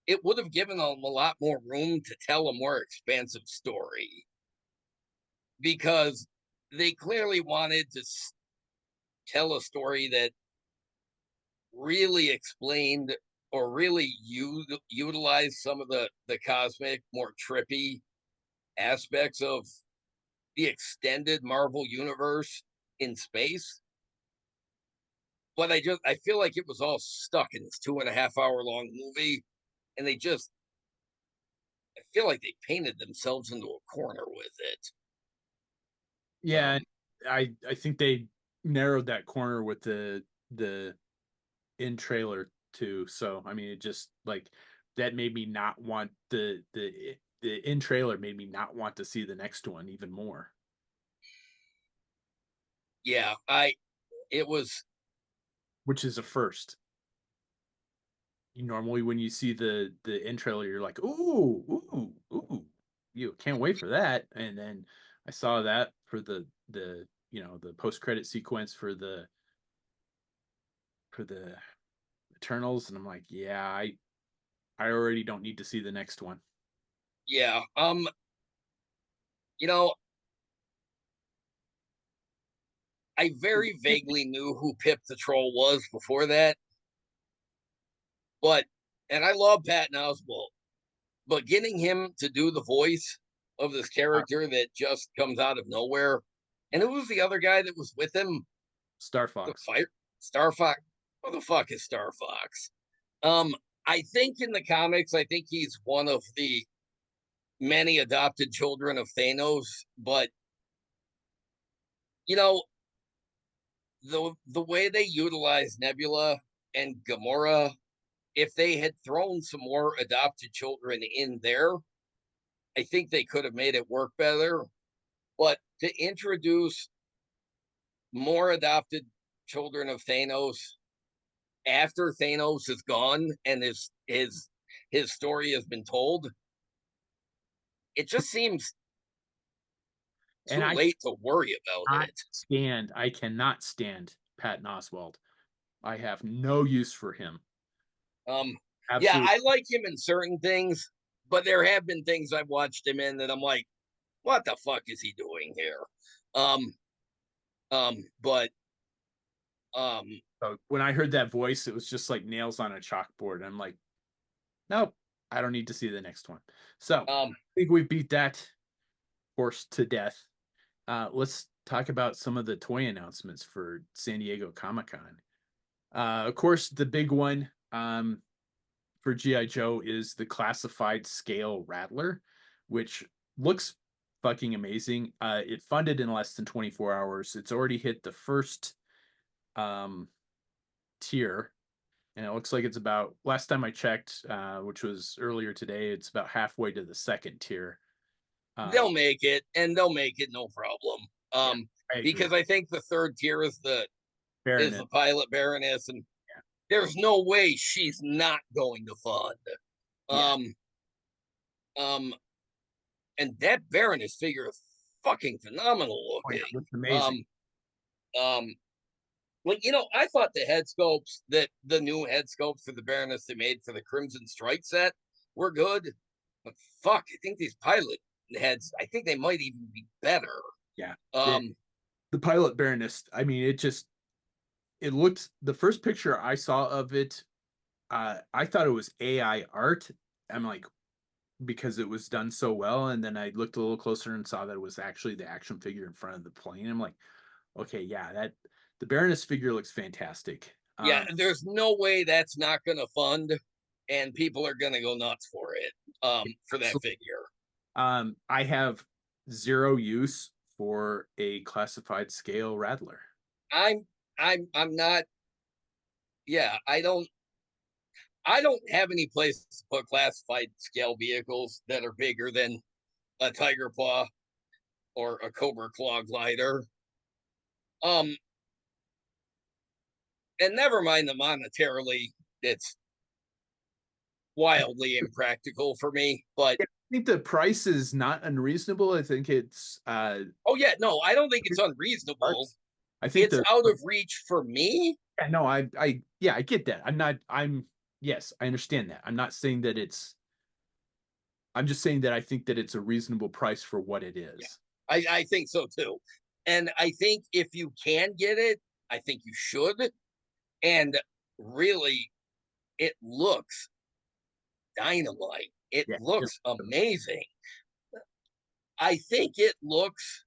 it would have given them a lot more room to tell a more expansive story because they clearly wanted to tell a story that really explained or really utilized some of the cosmic, more trippy aspects of the extended Marvel universe in space. But I feel like it was all stuck in this 2.5 hour long movie, and I feel like they painted themselves into a corner with it.
Yeah,
Um,
I think they narrowed that corner with the in trailer too. So I mean, it just like that made me not want the in trailer made me not want to see the next one even more.
yeah, it was
Which is a first. Normally, when you see the in trailer, you're like, "Ooh, ooh, ooh!" You can't wait for that. And then I saw that for the post credit sequence for the Eternals, and I'm like, "Yeah, I already don't need to see the next one."
yeah. You know, I very vaguely knew who Pip the Troll was before that, but and I love Patton Oswalt, but getting him to do the voice of this character that just comes out of nowhere, and who was the other guy that was with him?
Star
The
Fox.
fire Star Fox. What the fuck is Star Fox? Um, I think in the comics, I think he's one of the many adopted children of Thanos, but you know, the way they utilize Nebula and Gamora, if they had thrown some more adopted children in there, I think they could have made it work better. But to introduce more adopted children of Thanos after Thanos is gone and his story has been told, it just seems
And
too late to worry about it.
I cannot stand Patton Oswalt. I have no use for him.
Um, yeah,
Absolutely.
I like him in certain things, but there have been things I've watched him in that I'm like, what the fuck is he doing here? Um, but
So when I heard that voice, it was just like nails on a chalkboard. I'm like, nope, I don't need to see the next one. So
um,
I think we beat that horse to death. Let's talk about some of the toy announcements for San Diego Comic-Con. Of course, the big one for G.I. Joe is the classified scale Rattler, which looks fucking amazing. It funded in less than 24 hours. It's already hit the first um, tier, and it looks like it's about last time I checked, which was earlier today, it's about halfway to the second tier. Uh,
they'll make it, and they'll make it no problem.
yeah, I agree.
Because I think the third tier is the
Baroness.
pilot Baroness, and there's no way she's not going to fund.
Yeah.
Um, um, and that Baroness figure is fucking phenomenal
Oh yeah,
looking.
looks amazing.
Um, like, you know, I thought the head sculpts that the new head sculpts for the Baroness they made for the Crimson Strike set were good, but fuck, I think these pilot heads, I think they might even be better.
Yeah.
Um,
The pilot Baroness, I mean, it looked, the first picture I saw of it, I thought it was AI art. I'm like, because it was done so well, and then I looked a little closer and saw that it was actually the action figure in front of the plane. I'm like, okay, yeah, that the Baroness figure looks fantastic.
yeah, there's no way that's not going to fund, and people are going to go nuts for it. For that
So,
figure,
I have zero use for a classified scale Rattler.
I'm, I'm not. Yeah, I don't have any place to put classified scale vehicles that are bigger than a Tiger Paw or a Cobra Claw glider. Um, and never mind the monetarily, it's wildly impractical for me. But
I think the price is not unreasonable. I think it's
oh yeah, no, I don't think it's unreasonable.
parts. I think
It's
the
out of reach for me.
yeah, no, yeah, I get that. I'm yes, I understand that. I'm not saying that I'm just saying that I think that it's a reasonable price for what it
Yeah,
is.
I think so too. And I think if you can get it, I think you should. And really, it looks dynamite. It
Yeah.
looks amazing. I think it looks.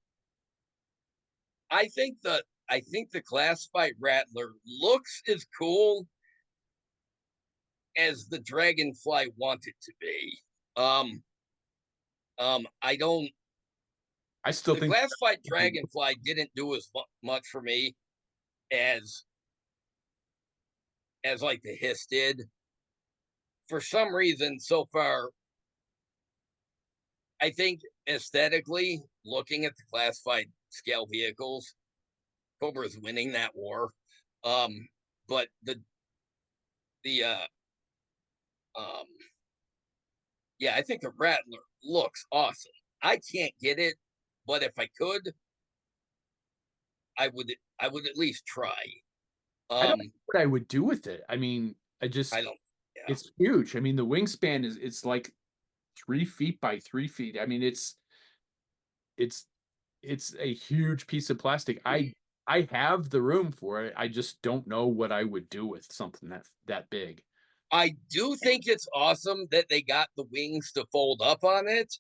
I think the classified Rattler looks as cool as the Dragonfly wanted to be. Um, I don't.
I still
The
think
classified Dragonfly didn't do as much for me as like the Hiss did. For some reason, so far, I think aesthetically, looking at the classified scale vehicles, Cobra's winning that war. Um, but the um, yeah, I think the Rattler looks awesome. I can't get it, but if I could, I would at least try.
I don't know
Um,
what I would do with it. I mean,
I don't. Yeah,
it's huge. I mean, the wingspan is it's like 3 feet by 3 feet. I mean, it's it's a huge piece of plastic. I have the room for it. I just don't know what I would do with something that big.
I do think it's awesome that they got the wings to fold up on it.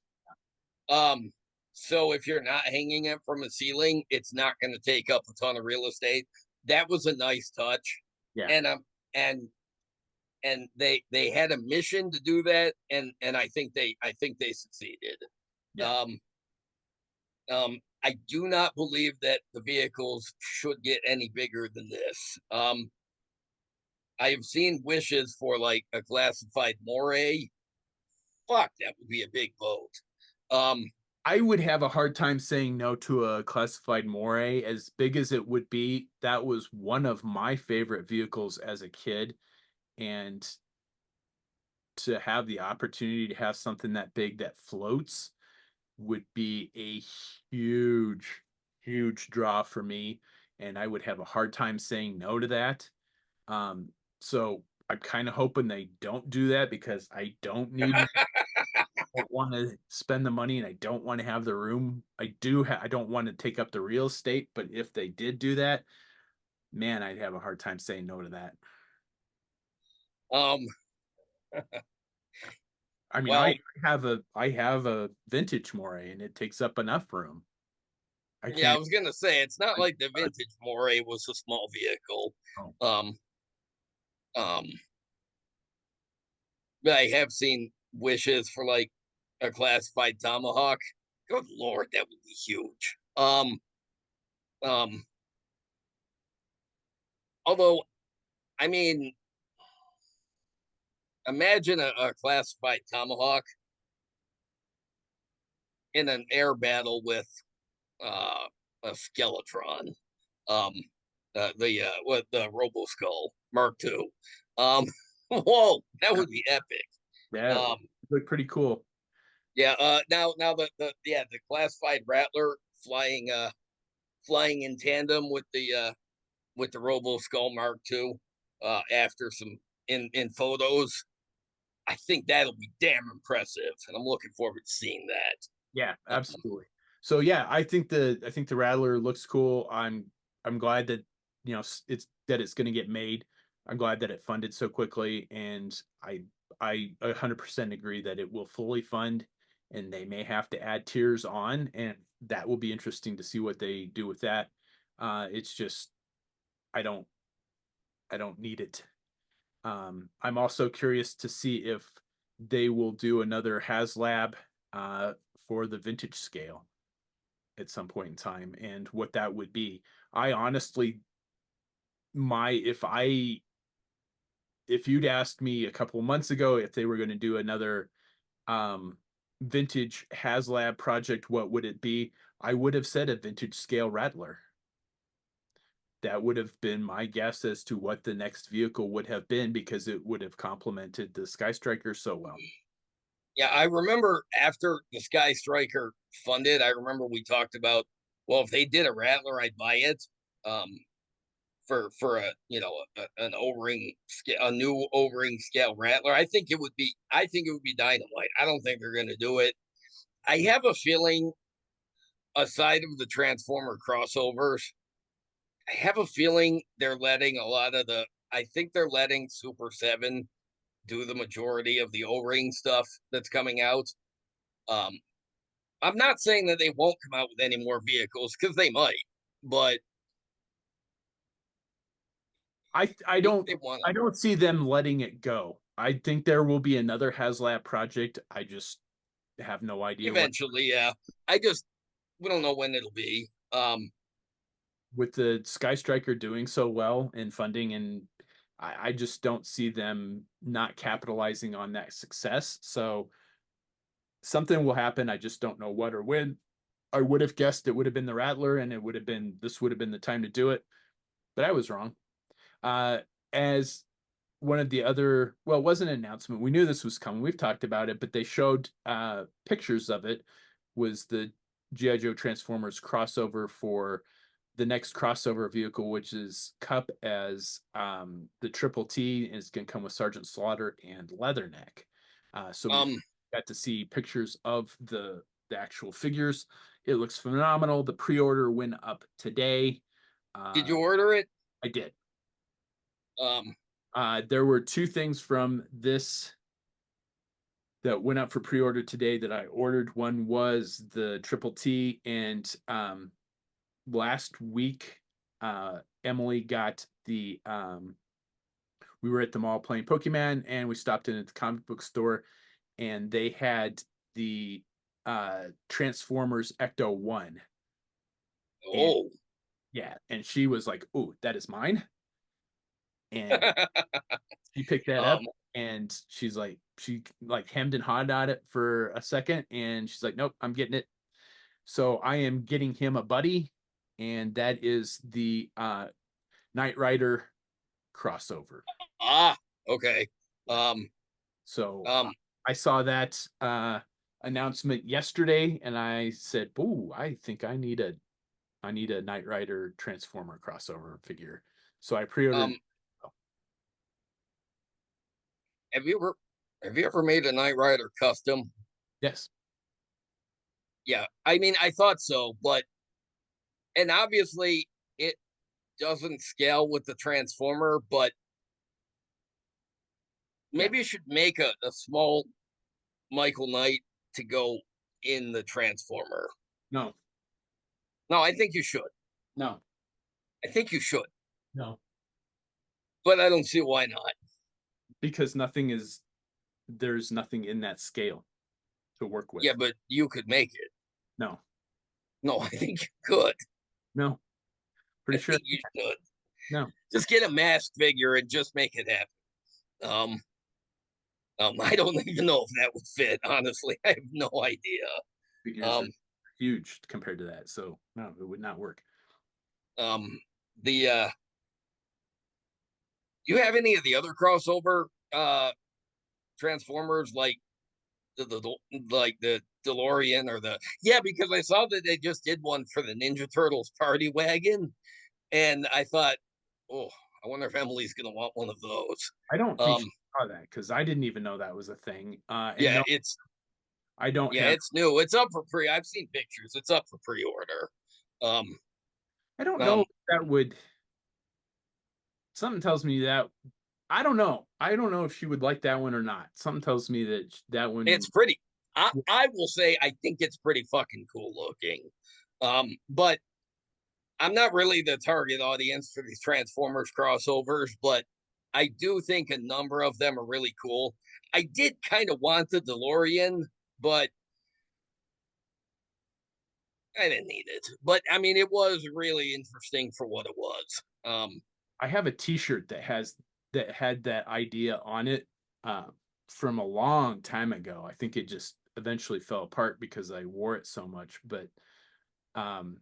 Um, so if you're not hanging it from a ceiling, it's not going to take up a ton of real estate. That was a nice touch,
Yeah.
and and they had a mission to do that, and I think they succeeded.
Yeah.
Um, I do not believe that the vehicles should get any bigger than this. I have seen wishes for like a classified Moray. Fuck, that would be a big boat. Um,
I would have a hard time saying no to a classified Moray, as big as it would be. That was one of my favorite vehicles as a kid, and to have the opportunity to have something that big that floats would be a huge, huge draw for me, and I would have a hard time saying no to that. So I'm kind of hoping they don't do that because I don't need don't want to spend the money and I don't want to have the room. I don't want to take up the real estate, but if they did do that, man, I'd have a hard time saying no to that.
um,
I mean,
well,
I have a vintage Moray and it takes up enough room. I
yeah, I
can't
was gonna say it's not like the vintage Moray was a small vehicle.
oh,
Um, um, but I have seen wishes for like a classified Tomahawk. Good lord, that would be huge. Um, although I mean, imagine a classified Tomahawk in an air battle with uh, a Skeletron. Um, the Robo Skull Mark II. Um, whoa, that would be epic.
Yeah, it
Um,
looked pretty cool.
yeah. Now the classified Rattler flying in tandem with the Robo Skull Mark II. After some in photos, I think that'll be damn impressive, and I'm looking forward to seeing that.
Yeah, absolutely. So yeah, I think the Rattler looks cool. I'm glad that it's going to get made. I'm glad that it funded so quickly, and I 100% agree that it will fully fund, and they may have to add tiers on, and that will be interesting to see what they do with that. It's just I don't I don't need it. I'm also curious to see if they will do another HasLab uh, for the vintage scale at some point in time and what that would be. I honestly, my if you'd asked me a couple of months ago if they were going to do another um, vintage HasLab project, what would it be? I would have said a vintage scale Rattler. That would have been my guess as to what the next vehicle would have been because it would have complemented the Sky Striker so well.
Yeah, I remember after the Sky Striker funded, I remember we talked about, well, if they did a Rattler, I'd buy it. Um, for a an O-ring scale, a new O-ring scale Rattler. I think it would be dynamite. I don't think they're going to do it. I have a feeling, aside of the Transformer crossovers, I have a feeling they're letting a lot of the. I think they're letting Super 7 do the majority of the O-ring stuff that's coming out. Um, I'm not saying that they won't come out with any more vehicles because they might, but
I
if
don't
they want
I don't see them letting it go. I think there will be another HasLab project. I just have no idea what
eventually, yeah. I just we don't know when it'll be.
with the Sky Striker doing so well in funding, and I just don't see them not capitalizing on that success. So something will happen. I just don't know what or when. I would have guessed it would have been the Rattler, and this would have been the time to do it, but I was wrong. Uh, as one of the other, well, it wasn't an announcement. We knew this was coming. We've talked about it, but they showed pictures of it. Was the GI Joe Transformers crossover for the next crossover vehicle, which is Cup as the Triple T, is going to come with Sergeant Slaughter and Leatherneck. So we
Um,
got to see pictures of the actual figures. It looks phenomenal. The pre-order went up today.
did
Uh,
you order it?
I did.
Um,
There were two things from this that went up for pre-order today that I ordered. One was the Triple T, and last week Emily got the we were at the mall playing Pokemon, and we stopped in at the comic book store, and they had the Transformers Ecto 1. And
oh,
yeah, and she was like, "Oh, that is mine." And she picked that up,
um,
and she like hemmed and hawed at it for a second, and she's like, "Nope, I'm getting it." So I am getting him a buddy, and that is the Knight Rider crossover.
ah, okay.
Yeah.
Um,
So
um,
I saw that announcement yesterday, and I said, "Ooh, I think I need a Knight Rider Transformer crossover figure." So I pre-ordered.
um, have you ever have you ever made a Knight Rider custom?
Yes.
Yeah, I mean, I thought so, but and obviously it doesn't scale with the Transformer, but
Yeah.
maybe you should make a small Michael Knight to go in the Transformer.
No.
No, I think you should.
No.
I think you should,
No.
but I don't see why not.
Because there's nothing in that scale to work with.
Yeah, but you could make it.
No.
No, I think you could.
No.
I
Pretty sure.
think you should.
No.
Just get a mask figure and just make it happen. Um, I don't even know if that would fit. Honestly, I have no idea.
Figures are
Um,
huge compared to that. So no, it would not work.
um, the You have any of the other crossover Transformers like the DeLorean or the because I saw that they just did one for the Ninja Turtles party wagon, and I thought, oh, I wonder if Emily's gonna want one of those.
I don't think she saw that because I didn't even know that was a thing. And
Yeah,
no, I don't have.
it's new. It's up for pre. I've seen pictures. It's up for pre-order.
I don't know
Um,
if that would. Something tells me that I don't know. I don't know if she would like that one or not. Something tells me that that one.
it's pretty. I will say I think it's pretty fucking cool looking. But I'm not really the target audience for these Transformers crossovers, but I do think a number of them are really cool. I did kind of want the DeLorean, but I didn't need it. But I mean, it was really interesting for what it was.
I have a T-shirt that had that idea on it uh, from a long time ago. I think it just eventually fell apart because I wore it so much. But um,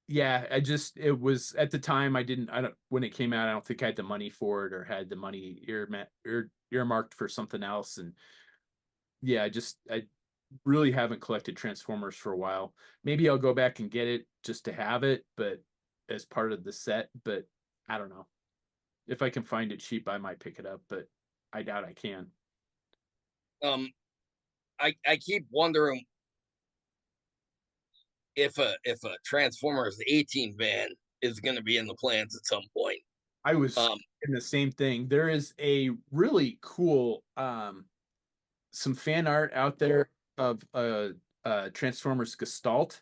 yeah, it was at the time I don't when it came out. I don't think I had the money for it or had the money earmarked for something else. And yeah, I really haven't collected Transformers for a while. Maybe I'll go back and get it just to have it, but as part of the set. But I don't know. If I can find it cheap, I might pick it up, but I doubt I can.
um, I keep wondering if a Transformers 18 van is going to be in the plans at some point.
I was in the same thing. There is a really cool some fan art out there of Transformers Gestalt,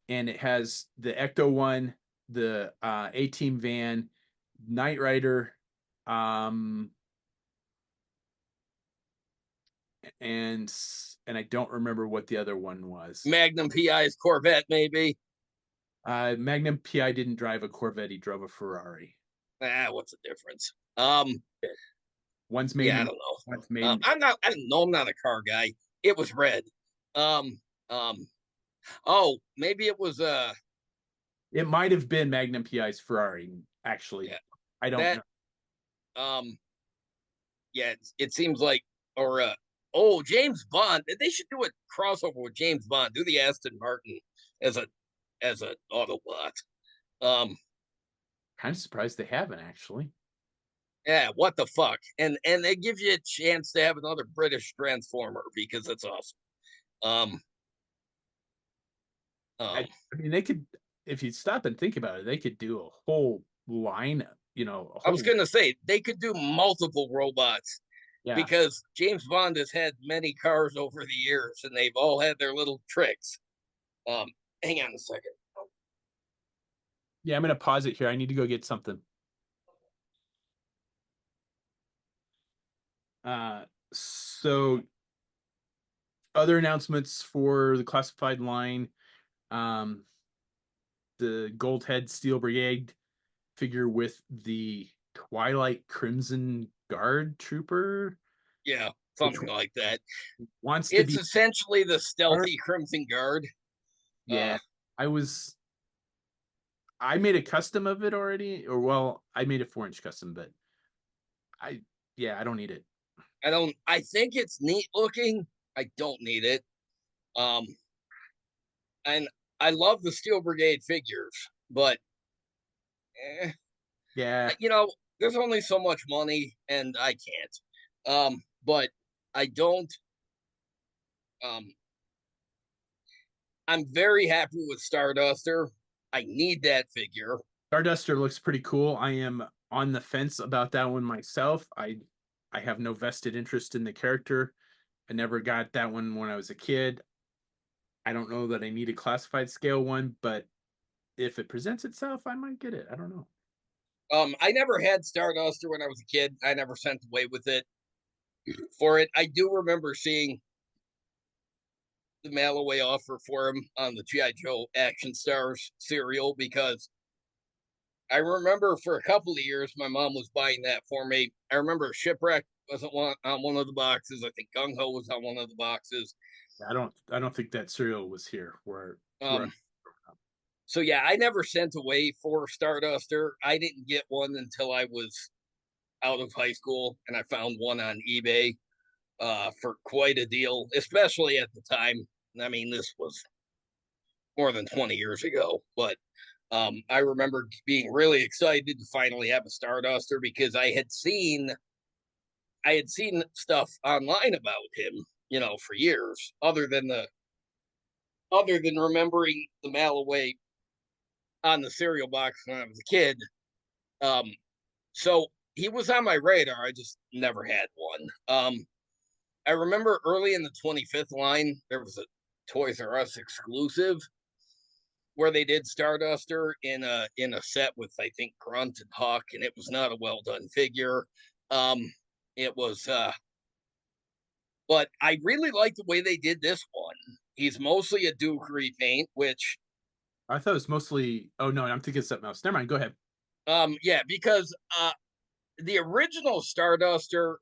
and it has the Ecto one, the A-Team van, Knight Rider, um, and I don't remember what the other one was.
Magnum PI's Corvette, maybe.
Magnum PI didn't drive a Corvette; he drove a Ferrari.
What's the difference?
One's made
I
in,
don't know.
one's made in,
I'm not. I don't know. I'm not a car guy. It was red. Um, oh, maybe it was.
it might have been Magnum PI's Ferrari. Actually,
Yeah,
I don't
that.
know.
Yeah. It seems like or oh, James Bond. They should do a crossover with James Bond. Do the Aston Martin as a Autobot.
Kind of surprised they haven't actually.
Yeah, what the fuck? And they give you a chance to have another British Transformer because that's awesome. Um,
I,
um,
I mean, they could, if you stop and think about it, they could do a whole line, a
I was
whole,
gonna say they could do multiple robots
yeah,
because James Bond has had many cars over the years and they've all had their little tricks. Um, hang on a second.
yeah. I'm gonna pause it here. I need to go get something. So other announcements for the classified line, um, the Gold Head Steel Brigade figure with the Twilight Crimson Guard Trooper,
Yeah,
which
something like that.
wants to
It's
be.
essentially the stealthy Crimson Guard.
Yeah, I was. I made a custom of it already, or well, I made a 4-inch custom, but I, yeah, I don't need it.
I think it's neat looking. I don't need it. Um, and I love the Steel Brigade figures, but eh,
Yeah,
there's only so much money, and I can't. But I don't. Um, I'm very happy with Starduster. I need that figure.
Starduster looks pretty cool. I am on the fence about that one myself. I have no vested interest in the character. I never got that one when I was a kid. I don't know that I need a classified scale one, but if it presents itself, I might get it. I don't know.
I never had Starduster when I was a kid. I never sent away with it for it. I do remember seeing the mail away offer for him on the G.I. Joe Action Stars cereal because I remember for a couple of years my mom was buying that for me. I remember Shipwreck wasn't on one of the boxes. I think Gung Ho was on one of the boxes.
I don't think that cereal was here where
Um, So yeah, I never sent away for Starduster. I didn't get one until I was out of high school, and I found one on eBay for quite a deal, especially at the time. I mean, this was more than 20 years ago, but I remember being really excited to finally have a Starduster because I had seen stuff online about him, you know, for years, other than remembering the Malloway on the cereal box when I was a kid. Um, so he was on my radar. I just never had one. I remember early in the 25th line, there was a Toys R Us exclusive where they did Starduster in a set with I think Grunt and Hawk, and it was not a well done figure. Um, it was, but I really like the way they did this one. He's mostly a Duke repaint, which
I thought it was mostly. Oh no, I'm thinking something else. Never mind. Go ahead.
yeah, because the original Starduster,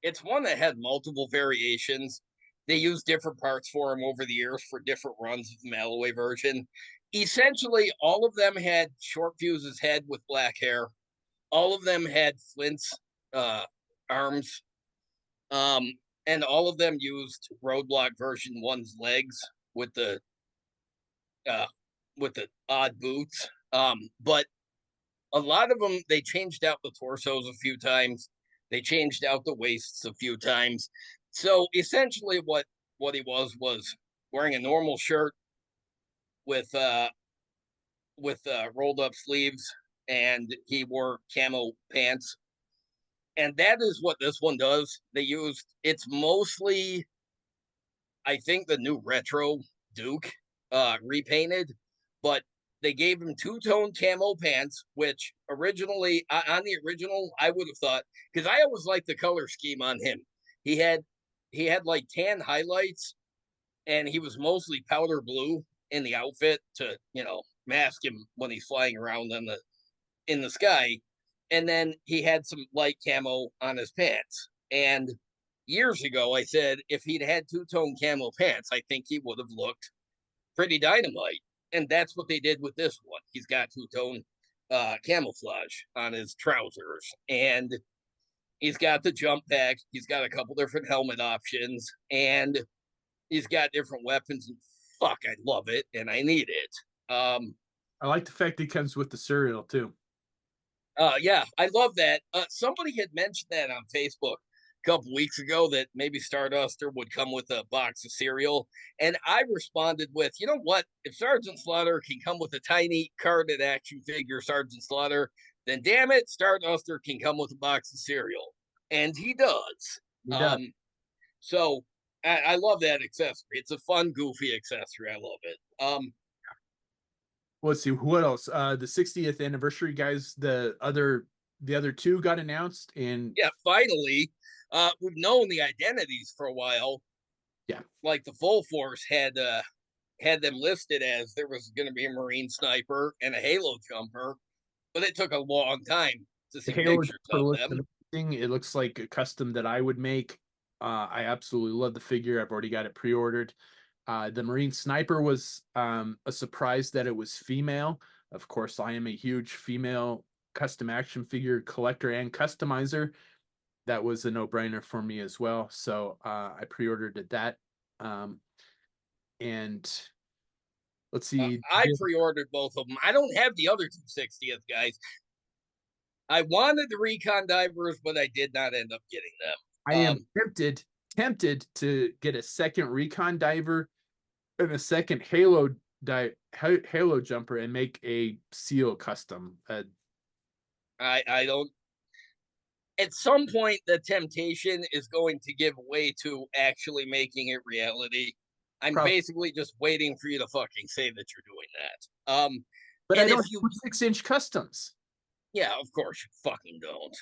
it's one that had multiple variations. They used different parts for him over the years for different runs of the Malloway version. Essentially, all of them had Short Fuse's head with black hair. All of them had Flint's uh, arms, um, and all of them used Roadblock version one's legs with the uh, with the odd boots. But a lot of them they changed out the torsos a few times. They changed out the waists a few times. So essentially, what he was wearing a normal shirt with rolled up sleeves, and he wore camo pants. And that is what this one does. They used it's mostly, I think, the new retro Duke repainted, but they gave him two-tone camo pants, which originally on the original I would have thought, because I always liked the color scheme on him. He had he had like tan highlights, and he was mostly powder blue in the outfit to, you know, mask him when he's flying around in the sky. And then he had some light camo on his pants. And years ago, I said if he'd had two-tone camo pants, I think he would have looked pretty dynamite. And that's what they did with this one. He's got two-tone camouflage on his trousers, and he's got the jump pack. He's got a couple different helmet options, and he's got different weapons. And fuck, I love it, and I need it.
I like the fact that he comes with the cereal too.
Yeah, I love that. Somebody had mentioned that on Facebook a couple weeks ago that maybe Starduster would come with a box of cereal, and I responded with, you know what? If Sergeant Slaughter can come with a tiny carded action figure, Sergeant Slaughter, then damn it, Starduster can come with a box of cereal, and he does.
He does.
So I love that accessory. It's a fun, goofy accessory. I love it.
Let's see what else. The 60th anniversary guys. The other two got announced, and
yeah, finally, we've known the identities for a while.
yeah,
Like the Full Force had them listed as there was going to be a Marine sniper and a Halo jumper, but it took a long time to
the
see
Halo
pictures of
looks
them.
amazing. It looks like a custom that I would make. I absolutely love the figure. I've already got it pre-ordered. The Marine Sniper was a surprise that it was female. Of course, I am a huge female custom action figure collector and customizer. That was a no-brainer for me as well. So I pre-ordered that. And let's see.
I pre-ordered both of them. I don't have the other 260th guys. I wanted the Recon Divers, but I did not end up getting them.
I am tempted to get a second Recon Diver and a second Halo jumper and make a seal custom.
I don't. At some point, the temptation is going to give way to actually making it reality. I'm basically just waiting for you to fucking say that you're doing that.
But I don't do 6-inch customs.
Yeah, of course you fucking don't.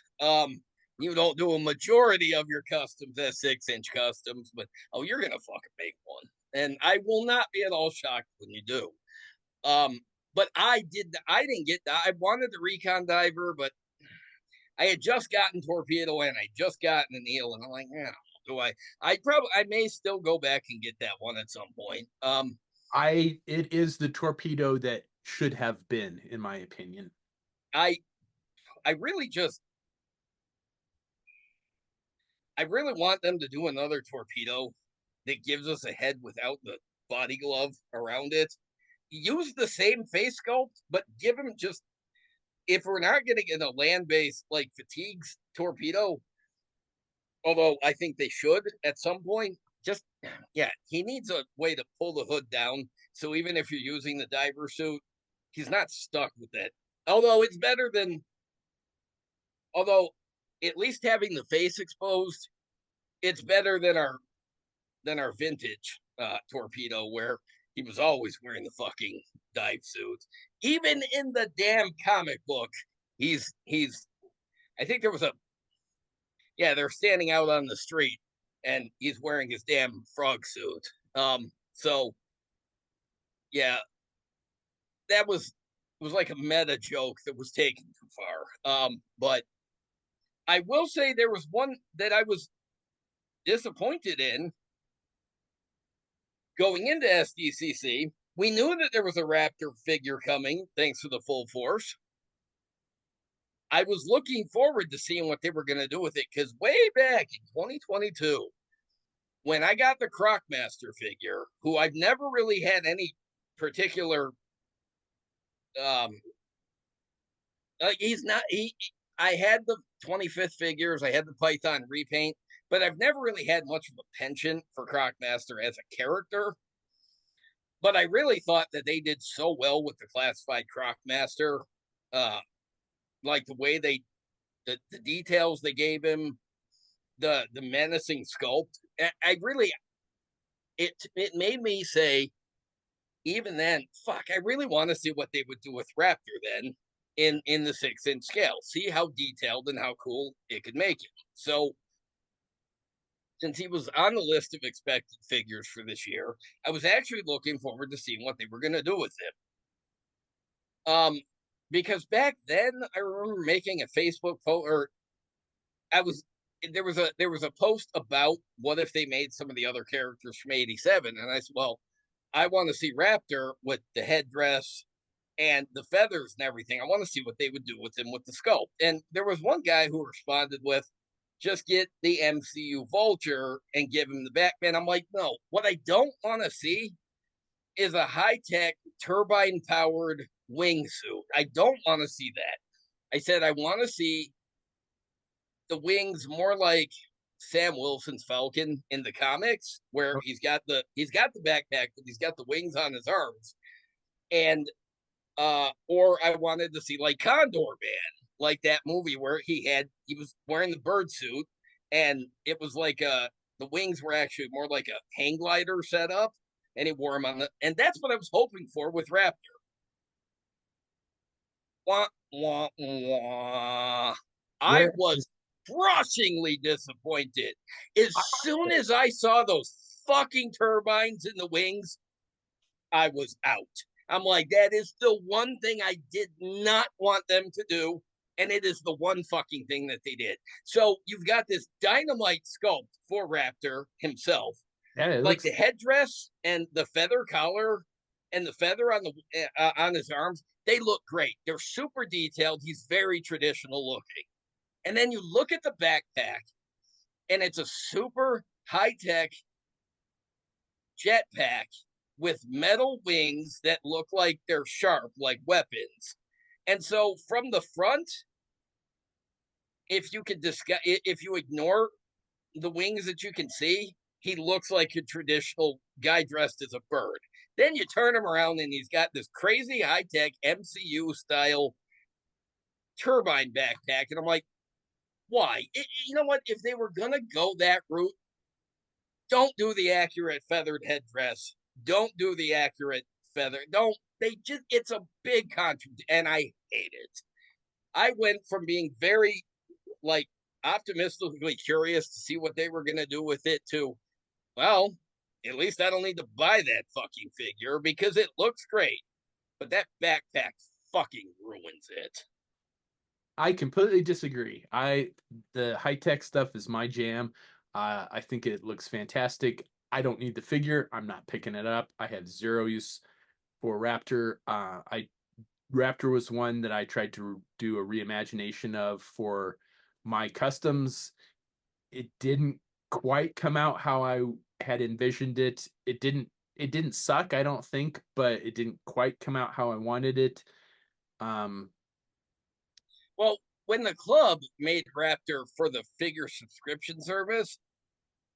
You don't do a majority of your customs as 6-inch customs, but oh, you're gonna fucking make one, and I will not be at all shocked when you do. But I didn't get that. I wanted the Recon Diver, but I had just gotten Torpedo and I just gotten an Eel, and I'm like, yeah, do I? I may still go back and get that one at some point.
It is the torpedo that should have been, in my opinion.
I I really just I really want them to do another torpedo that gives us a head without the body glove around it. Use the same face sculpt, but give him just, if we're not getting in a land-based like fatigues torpedo, although I think they should at some point, just yeah, he needs a way to pull the hood down. So even if you're using the diver suit, he's not stuck with it. Although it's better than, although at least having the face exposed, it's better than our vintage torpedo where he was always wearing the fucking dive suit. Even in the damn comic book, he's I think there was a, yeah, they're standing out on the street and he's wearing his damn frog suit. So yeah, that was like a meta joke that was taken too far. But I will say there was one that I was disappointed in going into SDCC. We knew that there was a Raptor figure coming, thanks to the Full Force. I was looking forward to seeing what they were going to do with it because way back in 2022, when I got the Crocmaster figure, who I've never really had any particular, um, he's not, I had the 25th figures, I had the Python repaint, but I've never really had much of a penchant for Crocmaster as a character. But I really thought that they did so well with the classified Crocmaster, like the way the details they gave him, the menacing sculpt. I really, it made me say, even then, fuck, I really want to see what they would do with Raptor then in the 6-inch scale. See how detailed and how cool it could make it. So since he was on the list of expected figures for this year, I was actually looking forward to seeing what they were going to do with him. Because back then I remember making a Facebook post, or I was there was a post about what if they made some of the other characters from '87, and I said, well, I want to see Raptor with the headdress and the feathers and everything. I want to see what they would do with him with the sculpt. And there was one guy who responded with, just get the MCU Vulture and give him the Batman. I'm like, no, what I don't want to see is a high-tech turbine-powered wingsuit. I don't want to see that. I said I want to see the wings more like Sam Wilson's Falcon in the comics, where he's got the backpack, but he's got the wings on his arms. And or I wanted to see like Condor Man, like that movie where he was wearing the bird suit, and it was like the wings were actually more like a hang glider setup, and he wore them on and that's what I was hoping for with Raptor. Wah, wah, wah. I
Where
was crushingly disappointed. As soon as I saw those fucking turbines in the wings, I was out. I'm like, that is the one thing I did not want them to do. And it is the one fucking thing that they did. So you've got this dynamite sculpt for Raptor himself,
yeah, it
like
looks
the headdress and the feather collar and the feather on his arms. They look great. They're super detailed. He's very traditional looking. And then you look at the backpack, and it's a super high tech jetpack with metal wings that look like they're sharp, like weapons. And so from the front, if you ignore the wings that you can see, he looks like a traditional guy dressed as a bird. Then you turn him around and he's got this crazy high tech MCU style turbine backpack. And I'm like, why? You know what? If they were going to go that route, don't do the accurate feathered headdress. Don't do the accurate feather. Don't, they just, it's a big contradiction. And I hate it. I went from being very, like, optimistically curious to see what they were going to do with it to, well, at least I don't need to buy that fucking figure because it looks great. But that backpack fucking ruins it.
I completely disagree. The high tech stuff is my jam. I think it looks fantastic. I don't need the figure. I'm not picking it up. I have zero use for Raptor. Raptor was one that I tried to do a reimagination of for my customs. It didn't quite come out how I had envisioned it. It didn't suck, I don't think, but it didn't quite come out how I wanted it. Um
Well, when the club made Raptor for the figure subscription service,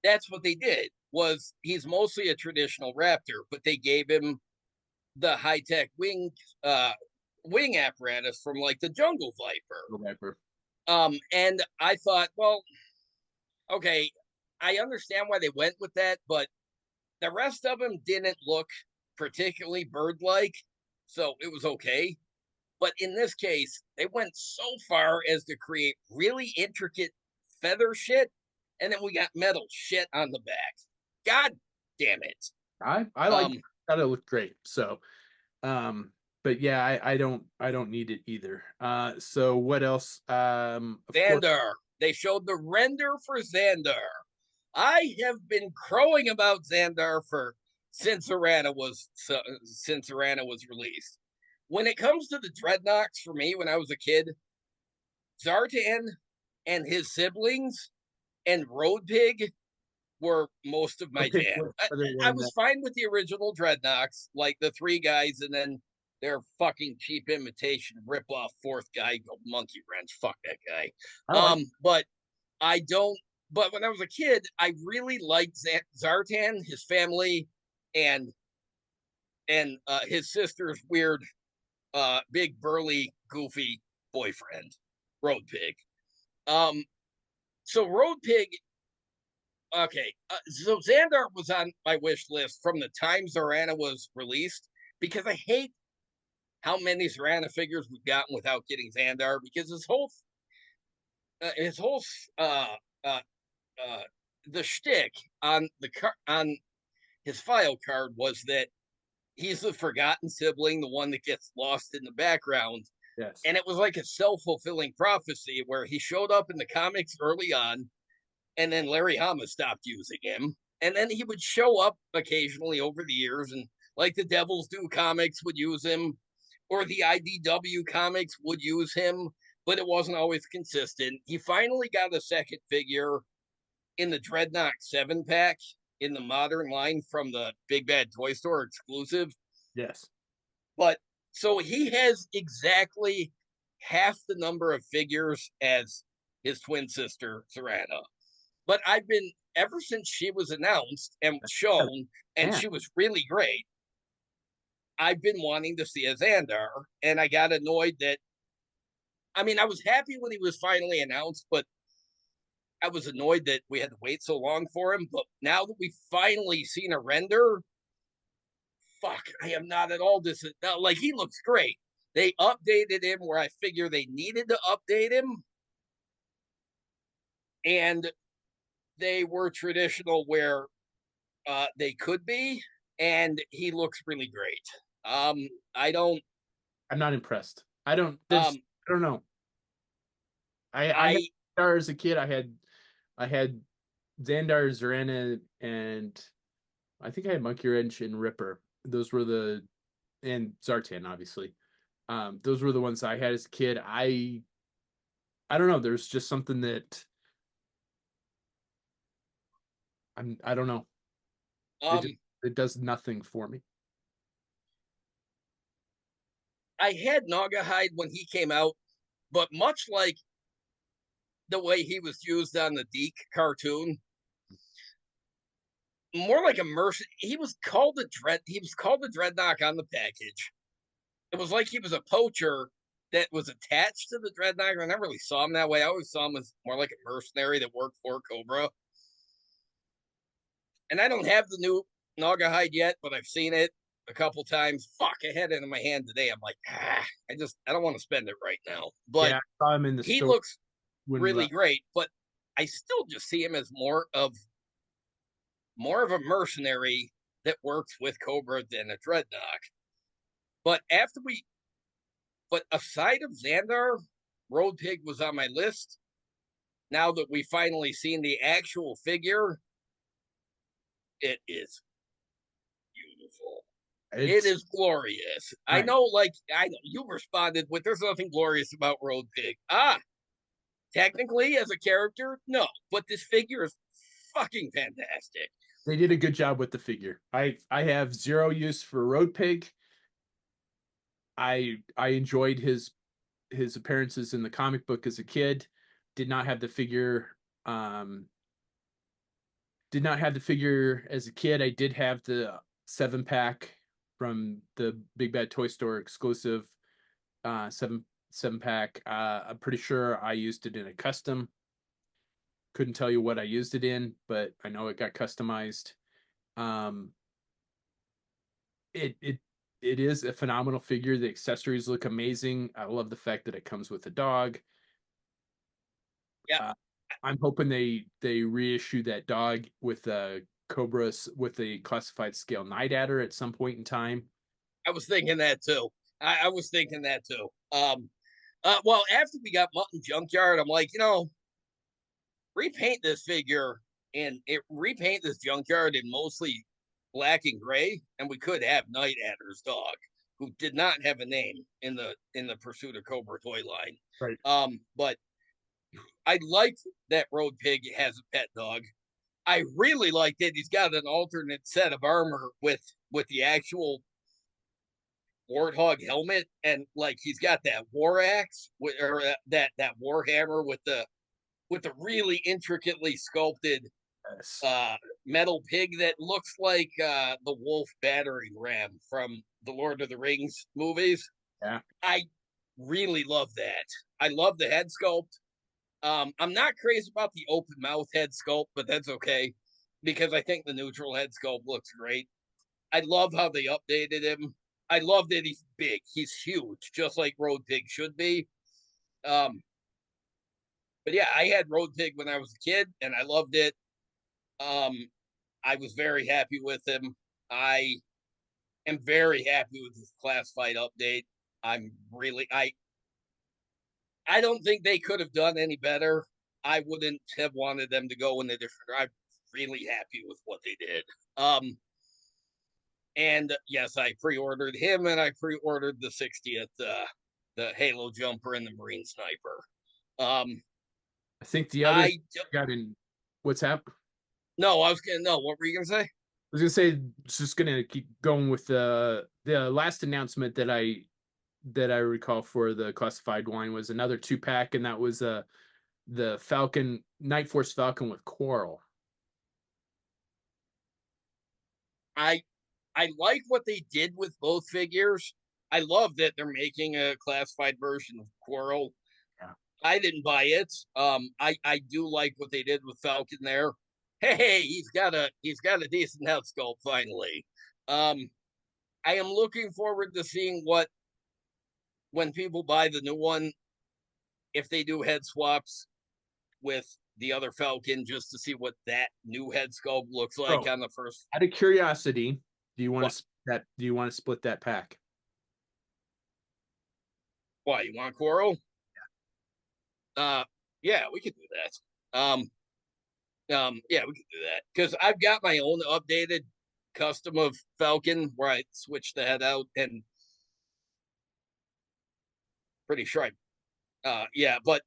that's what they did. Was he's mostly a traditional Raptor, but they gave him the high tech uh, wing apparatus from like the Jungle Viper.
Viper.
And I thought, well, okay, I understand why they went with that, but the rest of them didn't look particularly bird like, so it was okay. But in this case, they went so far as to create really intricate feather shit, and then we got metal shit on the back. God damn it.
I like thought it looked great. So but yeah, I don't need it either. So what else? Of course.
Xandar. They showed the render for Xandar. I have been crowing about Xandar for since Arana was released. When it comes to the Dreadnoks, for me, when I was a kid, Zartan and his siblings and Road Pig were most of my jam. I was fine with the original Dreadnoks, like the three guys, and then their fucking cheap imitation rip-off fourth guy, go Monkey Wrench. Fuck that guy. But I don't. But when I was a kid, I really liked Zartan, his family, and his sister's weird, big burly, goofy boyfriend, Road Pig. So Road Pig. Okay, so Xandar was on my wish list from the time Zorana was released because I hate how many Zorana figures we've gotten without getting Xandar, because uh, uh, the shtick on on his file card was that he's the forgotten sibling, the one that gets lost in the background.
Yes.
And it was like a self-fulfilling prophecy where he showed up in the comics early on, and then Larry Hama stopped using him. And then he would show up occasionally over the years, and like the Devils Do comics would use him, or the IDW comics would use him, but it wasn't always consistent. He finally got a second figure in the Dreadnought 7-pack in the modern line from the Big Bad Toy Store exclusive.
Yes.
But so he has exactly half the number of figures as his twin sister, Zorana. But I've been, ever since she was announced and shown, and she was really great, I've been wanting to see a Xandar, and I got annoyed that, I mean, I was happy when he was finally announced, but I was annoyed that we had to wait so long for him. But now that we've finally seen a render, fuck, I am not at all like, he looks great. They updated him where I figure they needed to update him, and they were traditional where they could be, and he looks really great. I'm
not impressed. I don't know. I had Xandar as a kid. I had Xandar, Zorana, and I think I had Monkey Wrench and Ripper. Those were and Zartan, obviously. Those were the ones I had as a kid. I don't know. There's just something that I don't know. It does nothing for me.
I had Naugahyde when he came out, but much like the way he was used on the Deke cartoon, more like a mercenary. He was called a Dreadnought on the package. It was like he was a poacher that was attached to the Dreadnought. I never really saw him that way. I always saw him as more like a mercenary that worked for Cobra. And I don't have the new Naugahyde yet, but I've seen it a couple times. Fuck, I had it in my hand today. I'm like, I don't want to spend it right now. But
yeah, I saw him in the
he
store
looks really great. But I still just see him as more of a mercenary that works with Cobra than a Dreadnought. But aside of Xandar, Road Pig was on my list. Now that we finally seen the actual figure, It is beautiful. It
It's
is glorious. I
right.
know, I know you responded with there's nothing glorious about Road Pig. Technically, as a character, no, but this figure is fucking fantastic.
They did a good job with the figure. I have zero use for Road Pig. I enjoyed his appearances in the comic book as a kid. Did not have the figure. Did not have the figure as a kid. I did have the 7 pack from the Big Bad Toy Store exclusive 7 pack. I'm pretty sure I used it in a custom. Couldn't tell you what I used it in, but I know it got customized. Um, it it it is a phenomenal figure. The accessories look amazing. I love the fact that it comes with a dog.
Yeah,
Uh, I'm hoping they reissue that dog with a Cobras with a classified scale Night Adder at some point in time.
I was thinking that too. I was thinking that too. Well, after we got Mutton Junkyard, I'm like, repaint this figure and repaint this junkyard in mostly black and gray, and we could have Night Adder's dog, who did not have a name in the Pursuit of Cobra toy line.
Right.
But I like that Road Pig has a pet dog. I really like that he's got an alternate set of armor with the actual warthog helmet, and like he's got that war axe or that war hammer with the really intricately sculpted
Yes.
metal pig that looks like the wolf battering ram from the Lord of the Rings movies.
Yeah.
I really love that. I love the head sculpt. I'm not crazy about the open mouth head sculpt, but that's okay because I think the neutral head sculpt looks great. I love how they updated him. I love that he's big. He's huge, just like Road Pig should be. Um, but yeah, I had Road Pig when I was a kid, and I loved it. Um, I was very happy with him. I am very happy with this classified update. I'm really I don't think they could have done any better. I wouldn't have wanted them to go in a different. I'm really happy with what they did. Um, and yes, I pre-ordered him, and I pre-ordered the 60th, the Halo Jumper and the Marine Sniper.
I think the other
I
got in. What's happened?
No, I was gonna no. What were you gonna say?
I was gonna say, just gonna keep going with the last announcement that I recall for the classified line was another 2 pack, and that was the Falcon Night Force Falcon with Coral.
I I like what they did with both figures. I love that they're making a classified version of Quarrel.
Yeah.
I didn't buy it. I do like what they did with Falcon there. Hey, he's got a decent head sculpt finally. Um, I am looking forward to seeing what when people buy the new one, if they do head swaps with the other Falcon, just to see what that new head sculpt looks like
Oh,
on the first.
out of curiosity, do you want
What?
to Do you want to split that pack?
Why you want Coral? Uh, yeah, we could do that. Yeah, we could do that because I've got my own updated custom of Falcon where I switched the head out and pretty sure yeah, but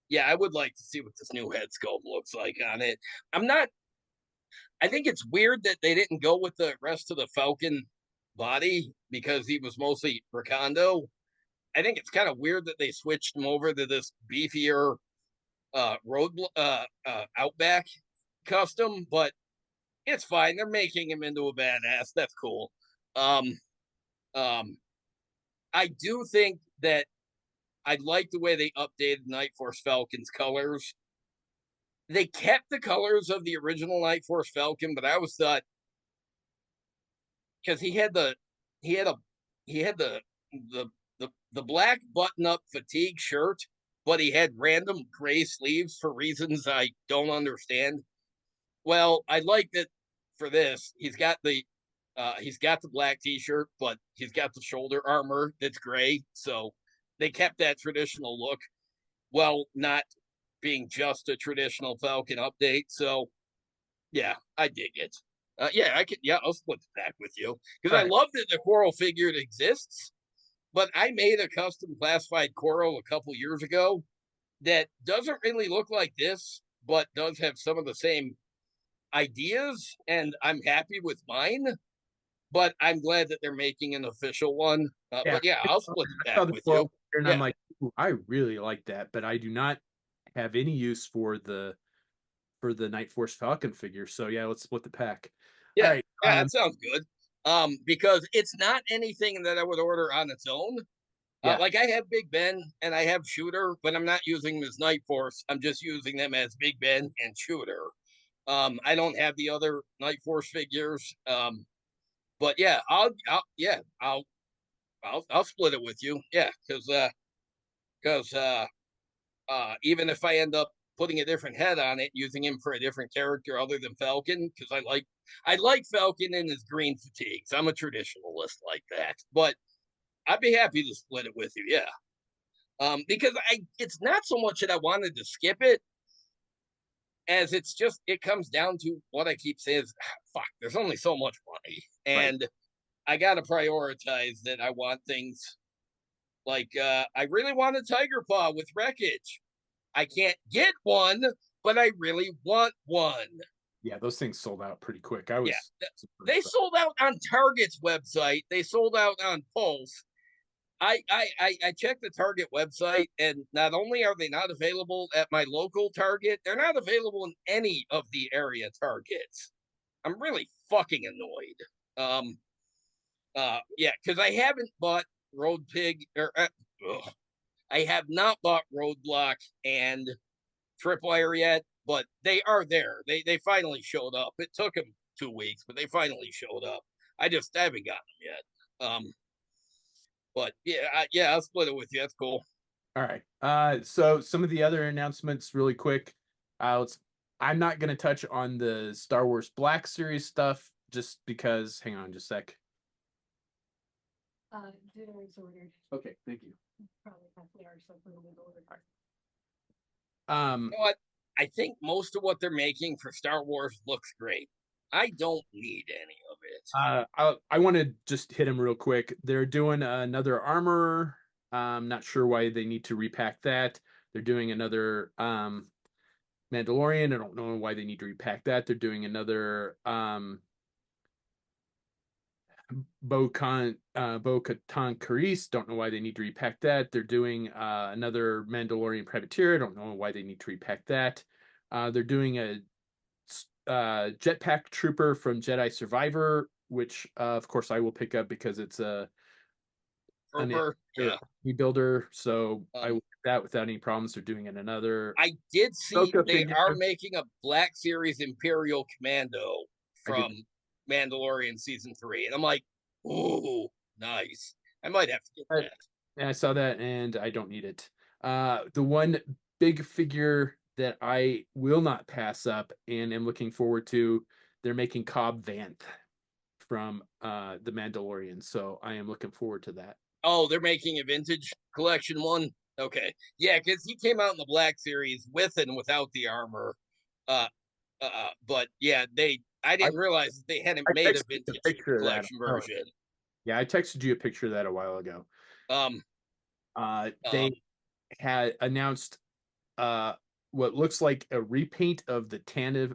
yeah, I would like to see what this new head sculpt looks like on it. I'm not. I think it's weird that they didn't go with the rest of the Falcon body because he was mostly Recondo. I think it's kind of weird that they switched him over to this beefier Outback custom, but it's fine. They're making him into a badass. That's cool. Um, um, I do think that I like the way they updated Night Force Falcon's colors. They kept the colors of the original Night Force Falcon, but I always thought because he had a he had the black button up fatigue shirt, but he had random gray sleeves for reasons I don't understand. Well, I like that for this. He's got the black t-shirt, but he's got the shoulder armor that's gray. So they kept that traditional look while not being just a traditional Falcon update. So yeah, I dig it. Yeah, I could. Yeah, I'll split the pack with you because
All
I
right.
love that the Coral figure exists. But I made a custom classified Coral a couple years ago that doesn't really look like this, but does have some of the same ideas, and I'm happy with mine. But I'm glad that they're making an official one.
Yeah.
But yeah, I'll split the
I
pack
saw the
with
Coral
you.
figure and I'm
Yeah,
like, "Ooh, I really like that, but I do not have any use for the Night Force Falcon figure. So yeah, let's split the pack. All
yeah,
right.
yeah. That sounds good. Because it's not anything that I would order on its own.
Yeah.
Like I have Big Ben and I have Shooter, but I'm not using them as Night Force. I'm just using them as Big Ben and Shooter. I don't have the other Night Force figures. But yeah, I'll split it with you. Yeah, because even if I end up putting a different head on it, using him for a different character other than Falcon, because I like Falcon in his green fatigues. I'm a traditionalist like that, but I'd be happy to split it with you. Yeah. Because it's not so much that I wanted to skip it as it's just it comes down to what I keep saying is fuck, there's only so much money.
Right.
And I gotta prioritize that I want things like I really want a Tiger Paw with wreckage. I can't get one, but I really want one.
Yeah, those things sold out pretty quick. I
Yeah.
was
They
surprised.
sold out on Target's website. They sold out on Pulse. I checked the Target website, and not only are they not available at my local Target, they're not available in any of the area Targets. I'm really fucking annoyed. Yeah, because I haven't bought Road Pig or I have not bought Roadblock and Tripwire yet, but they are there. They finally showed up. It took them 2 weeks, but they finally showed up. I haven't gotten them yet. But yeah, I'll split it with you. That's cool.
All right. So some of the other announcements really quick. Let's I'm not gonna touch on the Star Wars Black Series stuff just because hang on just a sec.
Dinner is ordered.
Okay, thank you.
Probably half an hour or something in the order.
Um
You know what? I think most of what they're making for Star Wars looks great. I don't need any of it.
I want to just hit them real quick. They're doing another armor. Not sure why they need to repack that. They're doing another Mandalorian. I don't know why they need to repack that. They're doing another Bo-Katan Kryze. Don't know why they need to repack that. They're doing another Mandalorian Privateer. I don't know why they need to repack that. They're doing a Jetpack Trooper from Jedi Survivor, which of course I will pick up because it's an
Trooper, yeah.
rebuilder. So I will
Um,
get that without any problems. They're doing it another
I did see
Ahsoka
they
figure.
are making a Black Series Imperial Commando
I did.
from Mandalorian season 3, and I'm like, ooh, nice. I might have to get that.
I saw that and I don't need it. The one big figure that I will not pass up and am looking forward to, they're making Cobb Vanth from The Mandalorian. So I am looking forward to that.
Oh, they're making a vintage collection one. Okay, yeah, because he came out in the Black Series with and without the armor. Uh, but yeah, I
I,
didn't realize they hadn't
I
made a
texted you a
vintage
picture of that.
collection version.
Yeah, I texted you a picture of that a while ago.
Um,
They
um,
had announced uh what looks like a repaint of the Tana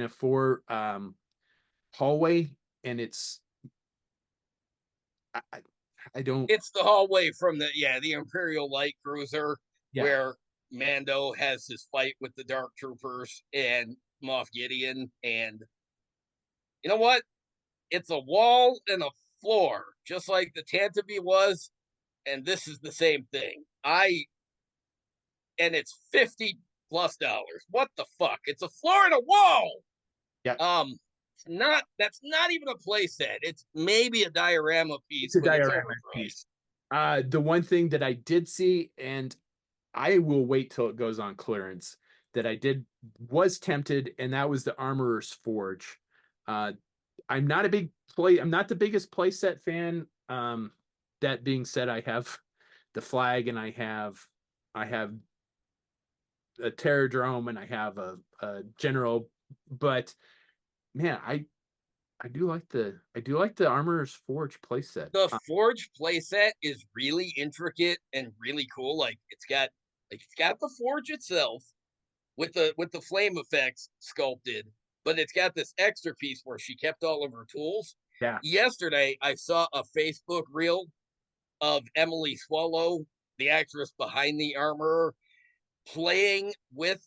4 hallway, and it's I, I I don't
it's the hallway from the Imperial Light Cruiser
yeah.
where Mando has his fight with the Dark Troopers and Moff Gideon, and you know what? It's a wall and a floor, just like the Tantaby was, and this is the same thing. And it's $50+ What the fuck? It's a floor and a wall.
Yeah,
It's not. That's not even a playset. It's maybe a diorama
it's
piece,
a
but it's
diorama piece.
overpriced.
The one thing that I did see, and I will wait till it goes on clearance, that I did was tempted, and that was the Armorer's Forge. Uh, I'm not the biggest playset fan. That being said, I have the flag, and I have a Terradrome, and I have a general, but man, I do like the Armorer's Forge playset.
The Forge playset is really intricate and really cool. Like it's got the Forge itself with the flame effects sculpted, but it's got this extra piece where she kept all of her tools.
Yeah.
Yesterday, I saw a Facebook reel of Emily Swallow, the actress behind the Armorer, playing with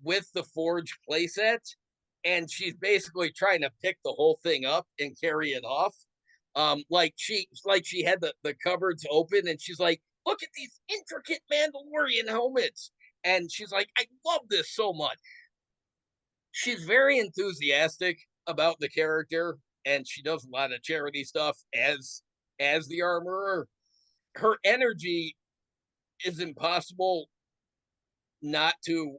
with the Forge playset, and she's basically trying to pick the whole thing up and carry it off. Like she had the cupboards open, and she's like, "Look at these intricate Mandalorian helmets," and she's like, "I love this so much." She's very enthusiastic about the character, and she does a lot of charity stuff as the Armorer. Her energy is impossible not to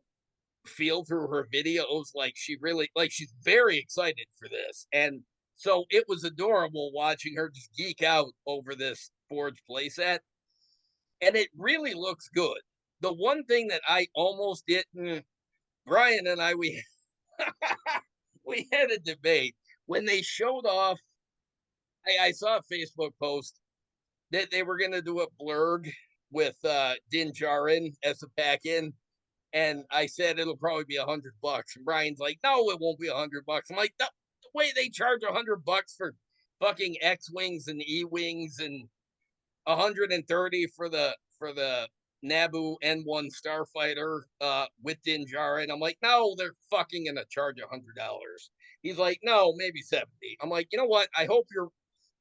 feel through her videos. Like she's very excited for this, and so it was adorable watching her just geek out over this Forge playset, and it really looks good. The one thing that I almost didn't, Brian and I, we we had a debate when they showed off. I saw a Facebook post that they were going to do a blurg with Din Djarin as a pack-in, and I said it'll probably be $100. And Brian's like, "No, it won't be $100." I'm like, "The way they charge $100 for fucking X-wings and E-wings, and 130 for the Naboo N1 starfighter with Din Djarin." I'm like, "No, they're fucking gonna charge $100." He's like, "No, maybe 70." I'm like, "You know what? I hope you're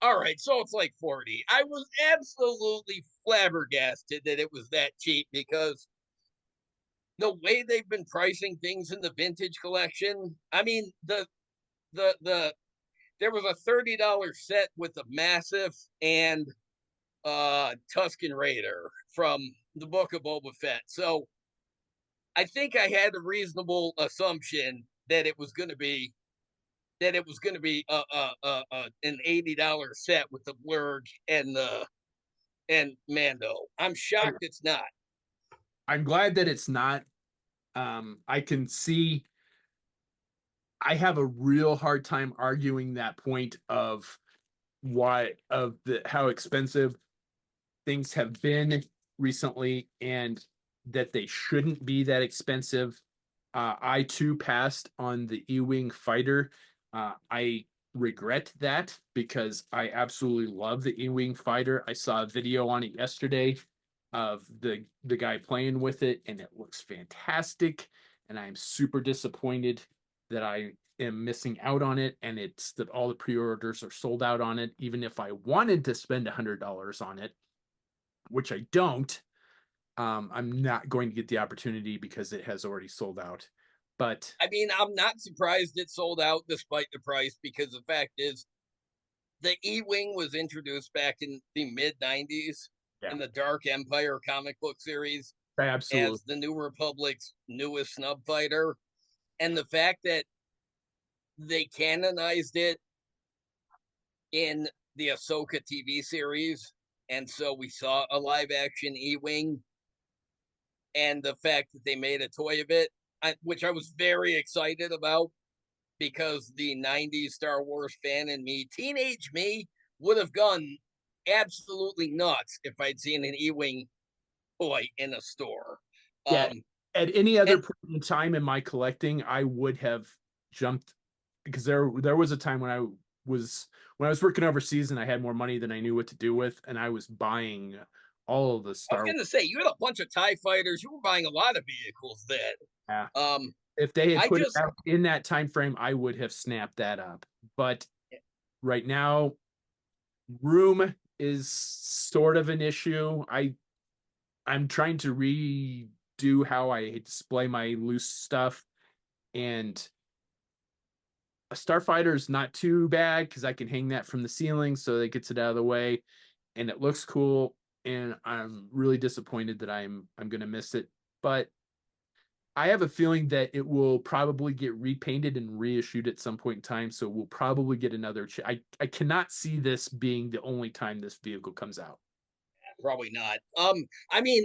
all right." So it's like 40. I was absolutely flabbergasted that it was that cheap, because the way they've been pricing things in the vintage collection. I mean, the there was a $30 set with a massive and Tusken Raider from the Book of Boba Fett. So I think I had a reasonable assumption that it was going to be an $80 set with the blurg and Mando. I'm shocked it's not.
I'm glad that it's not. I can see I have a real hard time arguing that point of how expensive things have been recently, and that they shouldn't be that expensive. I too passed on the E-Wing fighter. I regret that because I absolutely love the E-Wing fighter. I saw a video on it yesterday of the guy playing with it, and it looks fantastic. And I'm super disappointed that I am missing out on it, and it's that all the pre-orders are sold out on it. Even if I wanted to spend $100 on it, which I don't, I'm not going to get the opportunity because it has already sold out. But
I mean, I'm not surprised it sold out despite the price, because the fact is, the E-Wing was introduced back in the mid 90s
yeah,
in the Dark Empire comic book series
absolutely.
as the New Republic's newest snub fighter. And the fact that they canonized it in the Ahsoka TV series, and so we saw a live action E-Wing, and the fact that they made a toy of it, which I was very excited about, because the 90s Star Wars fan in me, teenage me, would have gone absolutely nuts if I'd seen an E-Wing toy in a store.
Yeah, at any other
and
point in time in my collecting, I would have jumped, because there was a time when I was working overseas and I had more money than I knew what to do with, and I was buying all of the
I was
Star Wars.
going to say, you had a bunch of TIE fighters. You were buying a lot of vehicles then.
Yeah.
Um,
If they had
I
put it
just,
out in that time frame, I would have snapped that up. But right now, room is sort of an issue. I'm trying to redo how I display my loose stuff, and a starfighter is not too bad because I can hang that from the ceiling so that gets it out of the way, and it looks cool. And I'm really disappointed that I'm gonna miss it, but I have a feeling that it will probably get repainted and reissued at some point in time. So we'll probably get another. I cannot see this being the only time this vehicle comes out.
probably not. I mean,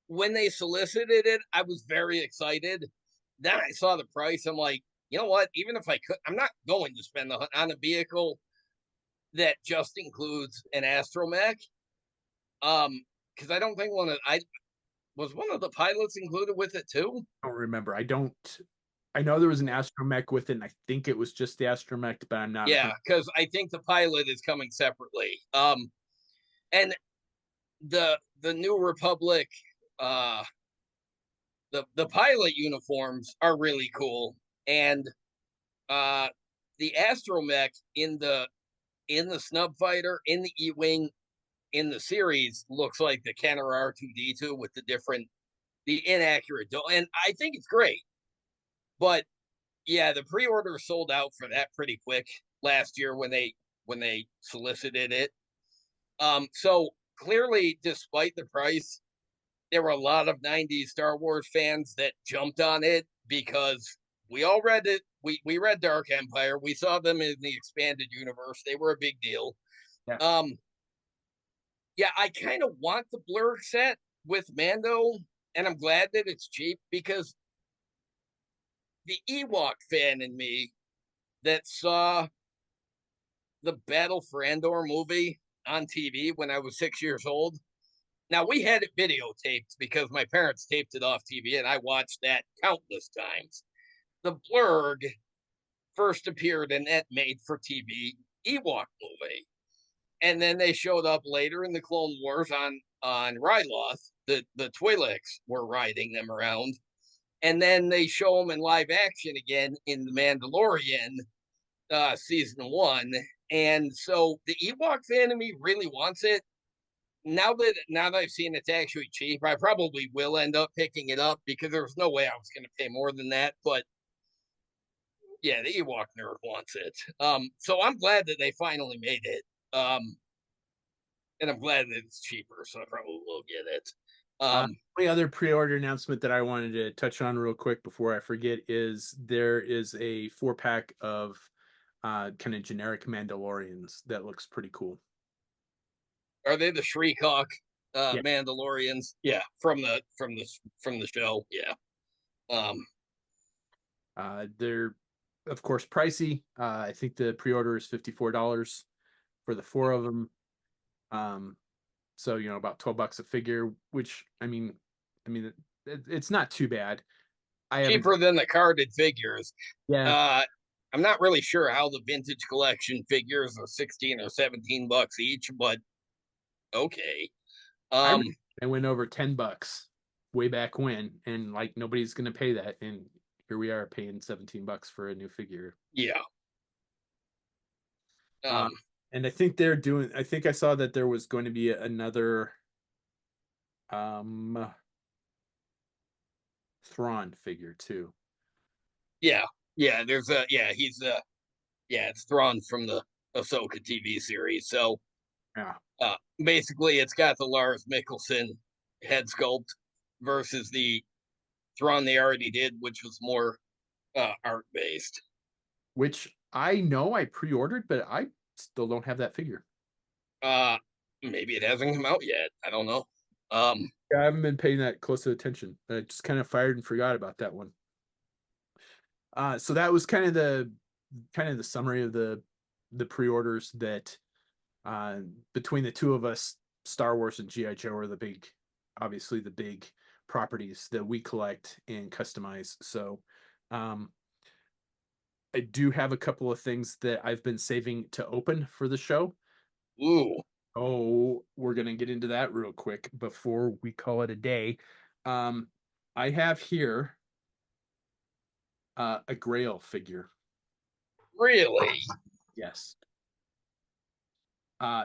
when they solicited it, I was very excited. Then I saw the price. I'm like, you know what? Even if I could, I'm not going to spend on a vehicle that just includes an astromech. Because I don't think I was one of the pilots included with it too.
I don't remember. I know there was an astromech with it, and I think it was just the astromech, but I'm not.
Yeah, because I think the pilot is coming separately. And the New Republic, the pilot uniforms are really cool, and the astromech in the snub fighter, in the E-wing, in the series looks like the Kenner R2D2 with the inaccurate, and I think it's great. But yeah, the pre-order sold out for that pretty quick last year when they solicited it. So clearly, despite the price, there were a lot of 90s Star Wars fans that jumped on it because we all read it. We read Dark Empire. We saw them in the expanded universe. They were a big deal.
Yeah.
Yeah, I kind of want the blur set with Mando, and I'm glad that it's cheap because the Ewok fan in me that saw the Battle for Endor movie on TV when I was 6 years old. Now, we had it videotaped because my parents taped it off TV, and I watched that countless times. The Blurg first appeared in that made-for-TV Ewok movie. And then they showed up later in the Clone Wars on Ryloth. The Twi'leks were riding them around. And then they show them in live action again in The Mandalorian season 1. And so the Ewok fan of me really wants it. Now that I've seen it's actually cheap, I probably will end up picking it up because there's no way I was going to pay more than that. But yeah, the Ewok nerd wants it. So I'm glad that they finally made it. And I'm glad that it's cheaper, so I probably will get it.
The other pre-order announcement that I wanted to touch on real quick before I forget is there is a 4-pack of kind of generic Mandalorians that looks pretty cool.
Are they the Shriek-Hawk
Yeah.
Mandalorians? Yeah, from the show. Yeah.
They're of course pricey. I think the pre-order is $54 for the 4 of them. So about $12 a figure, which I mean, it's not too bad.
Cheaper than the carded figures.
Yeah.
I'm not really sure how the vintage collection figures are 16 or 17 bucks each, but okay.
I went over $10 way back when, and like nobody's gonna pay that, and here we are paying $17 for a new figure.
Yeah.
And I think I think I saw that there was going to be another Thrawn figure too.
Yeah. There's it's Thrawn from the Ahsoka TV series. So
yeah,
basically it's got the Lars Mikkelsen head sculpt versus the Thrawn they already did, which was more art based.
Which I know I pre-ordered, but I still don't have that figure.
Maybe it hasn't come out yet. I don't know.
I haven't been paying that close attention. I just kind of fired and forgot about that one. So that was kind of the summary of the pre-orders that between the two of us, Star Wars and G.I. Joe are obviously the big properties that we collect and customize. So I do have a couple of things that I've been saving to open for the show.
Ooh.
Oh, we're going to get into that real quick before we call it a day. I have here a Grail figure.
Really?
Yes.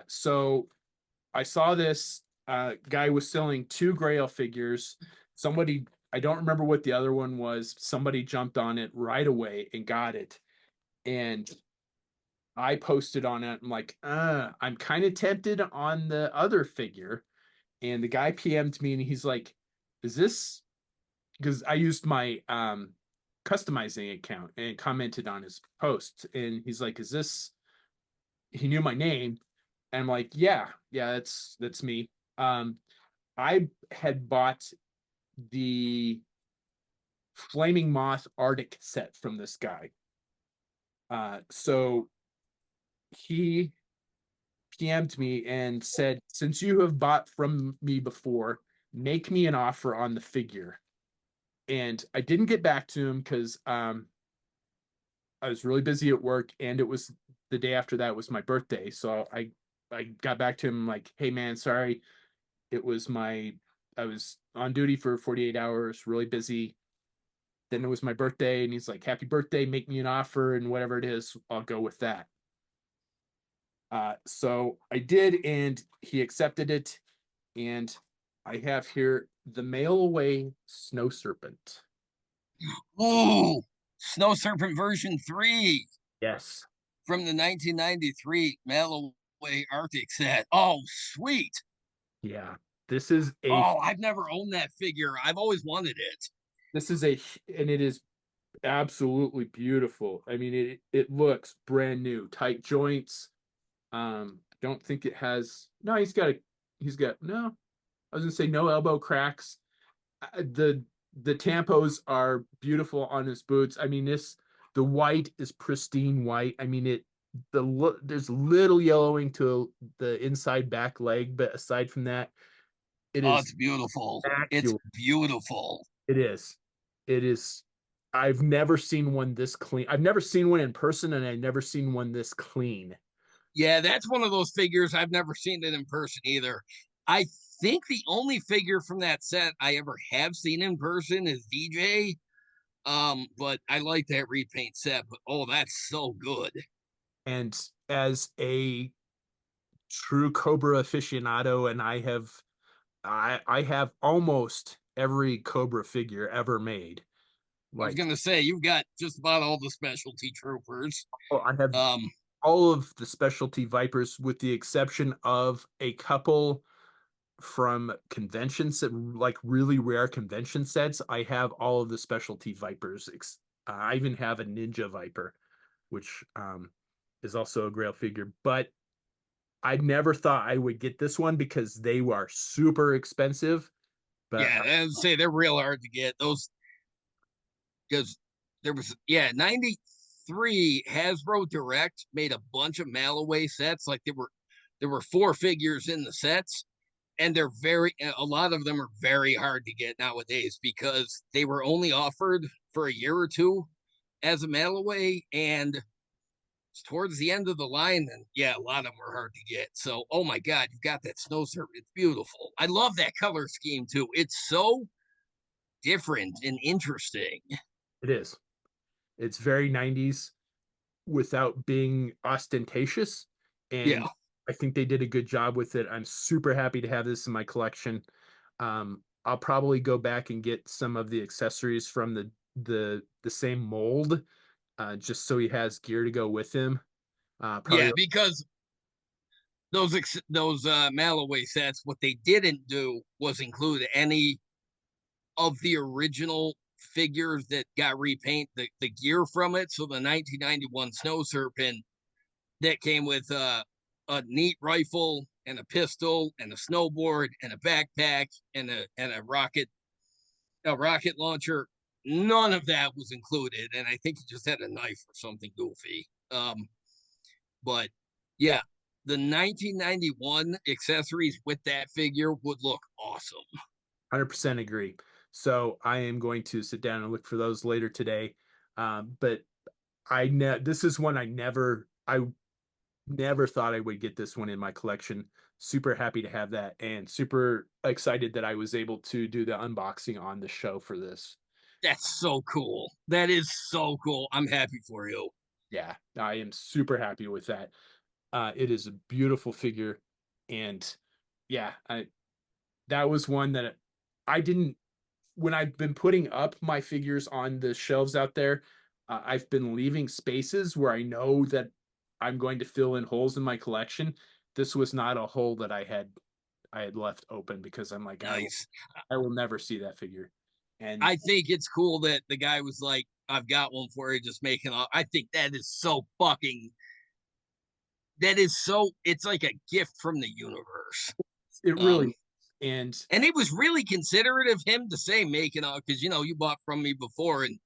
So I saw this guy was selling 2 Grail figures. Somebody, I don't remember what the other one was. Somebody jumped on it right away and got it. And I posted on it. I'm like, I'm kind of tempted on the other figure. And the guy PM'd me and he's like, is this, because I used my customizing account and commented on his post. And he's like, is this, he knew my name. And I'm like, yeah, that's me. I had bought the Flaming Moth Arctic set from this guy. So he PM'd me and said, since you have bought from me before, make me an offer on the figure. And I didn't get back to him because I was really busy at work, and it was the day after that was my birthday. So I got back to him like, hey man, sorry. It was I was on duty for 48 hours, really busy. Then it was my birthday, and he's like, happy birthday, make me an offer, and whatever it is, I'll go with that. So I did, and he accepted it. And I have here the Mail Away Snow Serpent.
Oh, Snow Serpent version 3
Yes.
from the 1993 Mail Away Arctic set. Oh, sweet.
Yeah. This is
Oh, I've never owned that figure. I've always wanted it.
and it is absolutely beautiful. I mean, it looks brand new, tight joints. I don't think it has. No, he's got no. I was gonna say no elbow cracks. The tampos are beautiful on his boots. I mean, the white is pristine white. I mean, there's little yellowing to the inside back leg, but aside from that, it
Oh,
is
it's beautiful. It's
immaculate.
beautiful.
It is. It is. I've never seen one this clean. I've never seen one in person, and I've never seen one this clean.
Yeah, that's one of those figures. I've never seen it in person either. I think the only figure from that set I ever have seen in person is DJ. But I like that repaint set. But oh, that's so good.
And as a true Cobra aficionado, and I have almost every Cobra figure ever made.
I was
Like,
gonna say you've got just about all the specialty troopers.
I have all of the specialty Vipers with the exception of a couple from conventions, like really rare convention sets. I have all of the specialty Vipers. I even have a Ninja Viper, which is also a Grail figure. But I never thought I would get this one because they are super expensive. But
Yeah, I would say they're real hard to get those because there was 93 Hasbro Direct made a bunch of Malaway sets. Like there were 4 figures in the sets, and a lot of them are very hard to get nowadays because they were only offered for a year or two as a Malaway, and towards the end of the line, and yeah, a lot of them were hard to get. So, oh my God, you've got that Snow Serpent. It's beautiful. I love that color scheme too. It's so different and interesting.
it is. It's very 90s without being ostentatious. And
Yeah.
I think they did a good job with it. I'm super happy to have this in my collection. I'll probably go back and get some of the accessories from the same mold, just so he has gear to go with him. Probably,
Yeah, because those Malaway sets, what they didn't do was include any of the original figures that got repaint the gear from it. So the 1991 Snow Serpent that came with a neat rifle and a pistol and a snowboard and a backpack and a rocket launcher. None of that was included, and I think he just had a knife or something goofy. But yeah, the 1991 accessories with that figure would look awesome.
100% agree. So I am going to sit down and look for those later today. But this is one I never thought I would get this one in my collection. Super happy to have that, and super excited that I was able to do the unboxing on the show for this.
That's so cool. That is so cool. I'm happy for you.
Yeah, I am super happy with that. It is a beautiful figure, and yeah, that was one that I didn't. When I've been putting up my figures on the shelves out there, I've been leaving spaces where I know that I'm going to fill in holes in my collection. This was not a hole that I had left open because I'm like,
Nice.
I will never see that figure. And
I think it's cool that the guy was like, I've got one for you, just making off. I think that is so fucking it's like a gift from the universe.
it really And
it was really considerate of him to say making out, because you bought from me before, and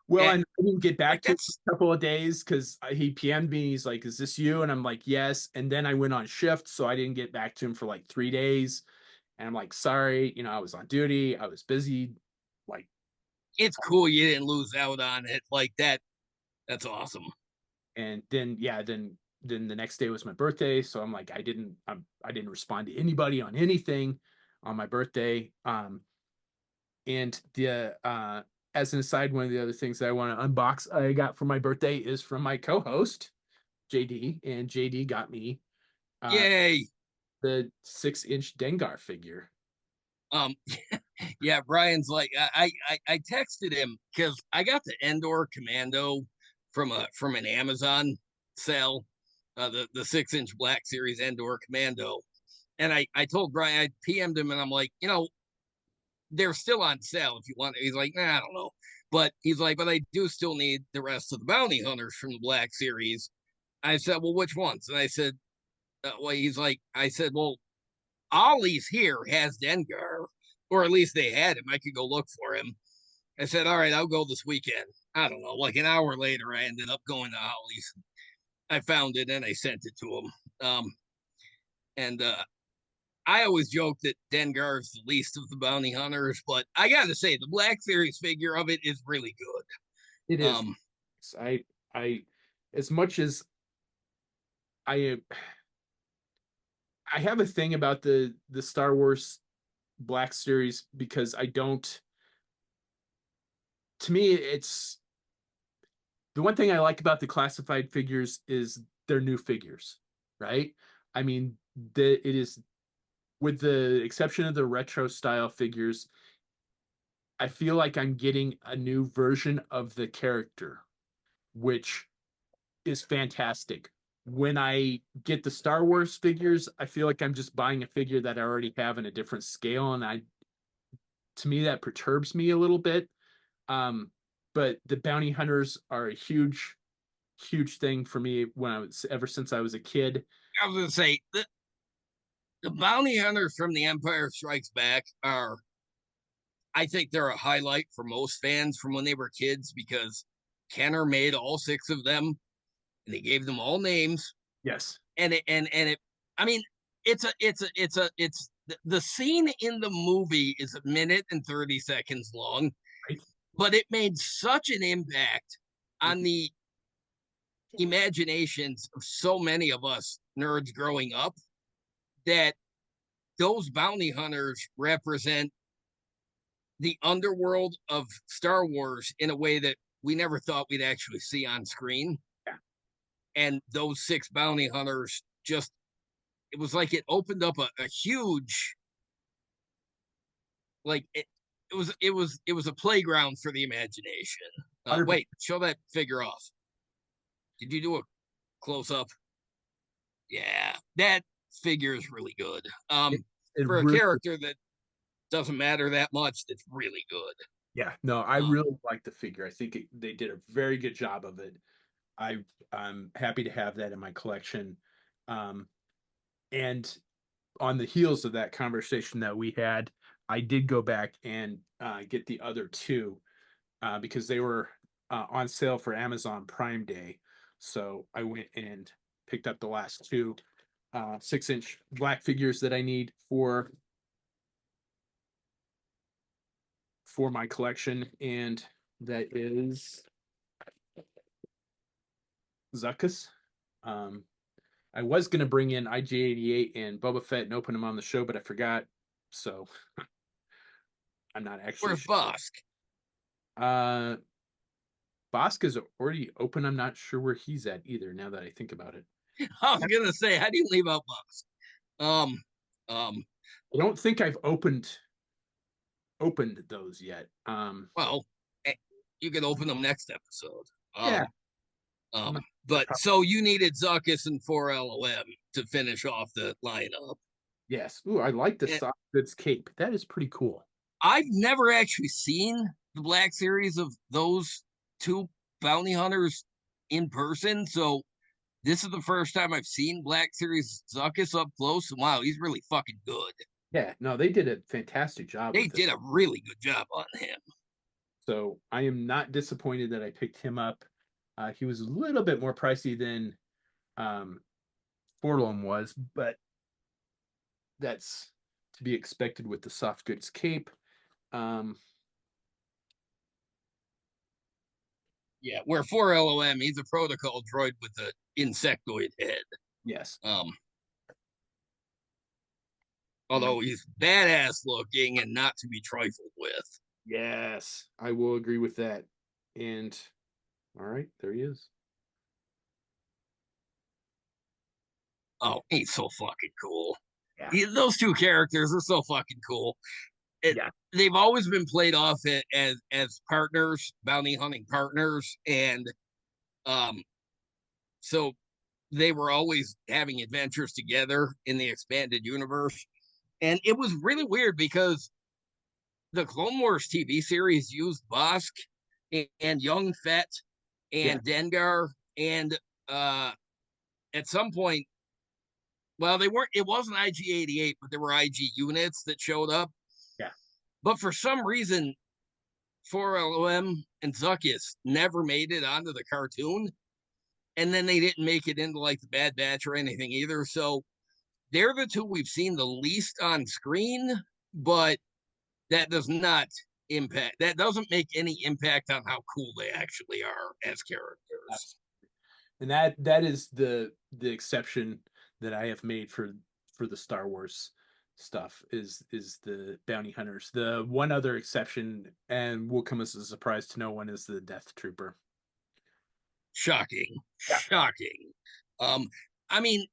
well,
eh,
and I didn't get back
like
to him
that's
for a couple of days because he PM'd me. He's like, "Is this you?" And I'm like, "Yes." And then I went on shift, so I didn't get back to him for like 3 days. And I'm like, "Sorry, I was on duty. I was busy." Like,
it's cool you didn't lose out on it like that. That's awesome.
and then yeah, then the next day was my birthday, so I'm like, I didn't respond to anybody on anything on my birthday. And the as an aside, one of the other things that I want to unbox I got for my birthday is from my co-host JD, and JD got me uh
Yay.
the 6-inch Dengar figure.
Um, yeah, Brian's like, I texted him because I got the Endor Commando from an Amazon sale, the 6-inch Black Series Endor Commando, and I told Brian, I PM'd him, and I'm like, they're still on sale if you want. He's like, nah, I don't know, but he's like, but I do still need the rest of the bounty hunters from the Black Series. I said, well, which ones? And I said, well, he's like, I said, well, Ollie's here has Dengar, or at least they had him. I could go look for him. I said, all right, I'll go this weekend. I don't know. Like an hour later, I ended up going to Ollie's. I found it and I sent it to him. And I always joke that Dengar is the least of the bounty hunters, but I got to say, the Black Series figure of it is really
It
good.
is. I as much as I I have a thing about the Star Wars Black Series because I don't. To me, it's the one thing I like about the classified figures is they're new figures, right? I mean, it is, with the exception of the retro style figures, I feel like I'm getting a new version of the character, which is fantastic. When I get the Star Wars figures, I feel like I'm just buying a figure that I already have in a different scale, and to me that perturbs me a little bit. Um, but the bounty hunters are a huge thing for me ever since I was a kid.
I was going to say, the bounty hunters from the Empire Strikes Back are, I think they're a highlight for most fans from when they were kids, because Kenner made all 6 of them and they gave them all names.
Yes.
And it, I mean, it's the scene in the movie is 1 minute and 30 seconds long,
Right.
but it made such an impact on the imaginations of so many of us nerds growing up that those bounty hunters represent the underworld of Star Wars in a way that we never thought we'd actually see on screen.
Yeah.
And those 6 bounty hunters just, it was like it opened up a huge, like it was a playground for the imagination. Wait, show that figure off. Did you do a close up? Yeah, that figure is really good.
It
For a
really,
character that doesn't matter that much, that's really good.
yeah, no, I really like the figure. I think they did a very good job of it. I'm happy to have that in my collection. And on the heels of that conversation that we had, I did go back and get the other 2 because they were on sale for Amazon Prime Day. So I went and picked up the last 2 6-inch black figures that I need for my collection, and that is Zuckuss. I was gonna bring in IG-88 and Boba Fett and open them on the show, but I forgot, so I'm not actually
Where's
sure.
Bosk?
Bosk is already open. I'm not sure where he's at either. Now that I think about it,
I was gonna say, how do you leave out Bosk?
I don't think I've opened those yet.
Well, you can open them next episode.
Yeah.
But so you needed Zuckuss and 4LOM to finish off the lineup.
Yes. Ooh, I like the soft goods cape. That is pretty cool.
I've never actually seen the Black Series of those 2 bounty hunters in person, so this is the first time I've seen Black Series Zuckuss up close. Wow, he's really fucking good.
Yeah, no, they did a fantastic job
They
with it.
did a really good job on him.
So I am not disappointed that I picked him up. He was a little bit more pricey than um, Forlom was, but that's to be expected with the soft goods cape. Um,
Yeah, where for LOM, he's a protocol droid with an insectoid head.
yes.
Although he's badass looking and not to be trifled with.
Yes, I will agree with that. And all right, there he is.
Oh, he's so fucking cool.
Yeah.
Those two characters are so fucking cool.
Yeah.
They've always been played off as partners, bounty hunting partners, and um, so they were always having adventures together in the expanded universe. And it was really weird because the Clone Wars TV series used Bosk and Young Fett
Yeah.
and Dengar, and at some point, well, they weren't. It wasn't IG-88, but there were IG units that showed up.
Yeah.
But for some reason, 4LOM and Zuckuss never made it onto the cartoon, and then they didn't make it into like the Bad Batch or anything either. So they're the two we've seen the least on screen, but that does not impact. That doesn't make any impact on how cool they actually are as characters.
And that is the exception that I have made for the Star Wars stuff is the bounty hunters. The one other exception, and will come as a surprise to no one, is the Death Trooper.
Shocking,
Yeah.
shocking. I mean,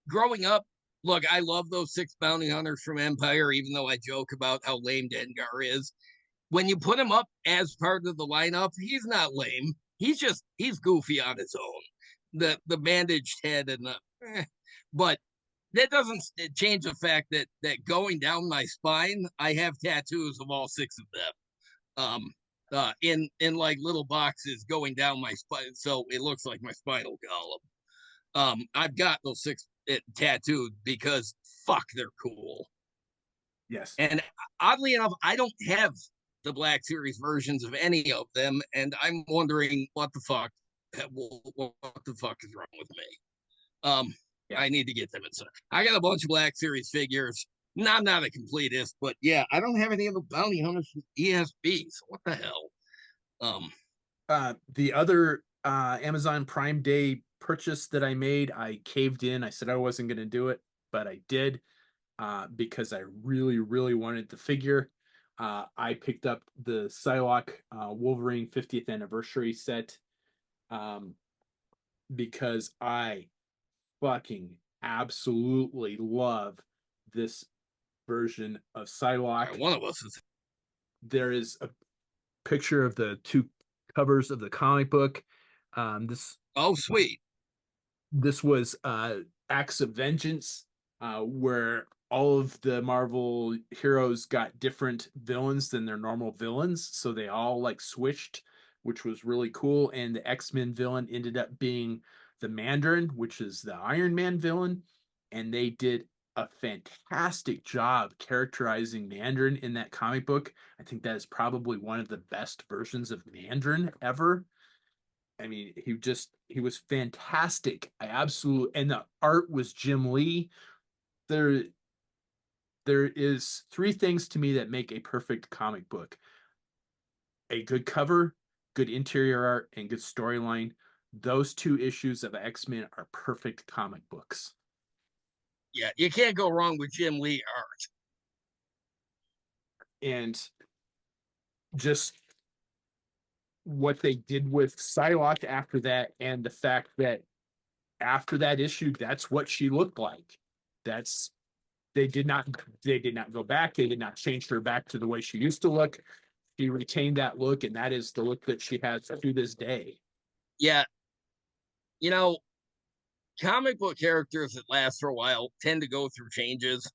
growing up, look, I love those 6 bounty hunters from Empire, even though I joke about how lame Dengar is. When you put him up as part of the lineup, he's not lame. He's goofy on his own. The bandaged head and but that doesn't change the fact that going down my spine, I have tattoos of all 6 of them. In like little boxes going down my spine, so it looks like my spinal column. I've got those 6 tattooed because fuck, they're cool.
Yes.
And oddly enough, I don't have the Black Series versions of any of them, and I'm wondering what the fuck is wrong with me.
Yeah.
I need to get them inside. I got a bunch of Black Series figures. No, I'm not a completist, but yeah, I don't have any of the bounty hunters from ESB. So what the hell?
The other Amazon Prime Day purchase that I made, I caved in. I said I wasn't going to do it, but I did because I really, really wanted the figure. I picked up the Psylocke Wolverine 50th anniversary set because I fucking absolutely love this version of Psylocke.
One of us is.
There is a picture of the 2 covers of the comic book.
Oh, sweet.
This was Acts of Vengeance, where all of the Marvel heroes got different villains than their normal villains, so they all like switched, which was really cool. And the X-Men villain ended up being the Mandarin, which is the Iron Man villain, and they did a fantastic job characterizing Mandarin in that comic book. I think that is probably one of the best versions of Mandarin ever. I mean, he was fantastic. I absolutely, and the art was Jim Lee. There is 3 things to me that make a perfect comic book: a good cover, good interior art, and good storyline. Those 2 issues of X-Men are perfect comic books.
Yeah, you can't go wrong with Jim Lee art.
And just what they did with Psylocke after that, and the fact that after that issue, that's what she looked like. That's they did not go back. They did not change her back to the way she used to look. She retained that look, and that is the look that she has to this day.
Yeah, you know, comic book characters that last for a while tend to go through changes.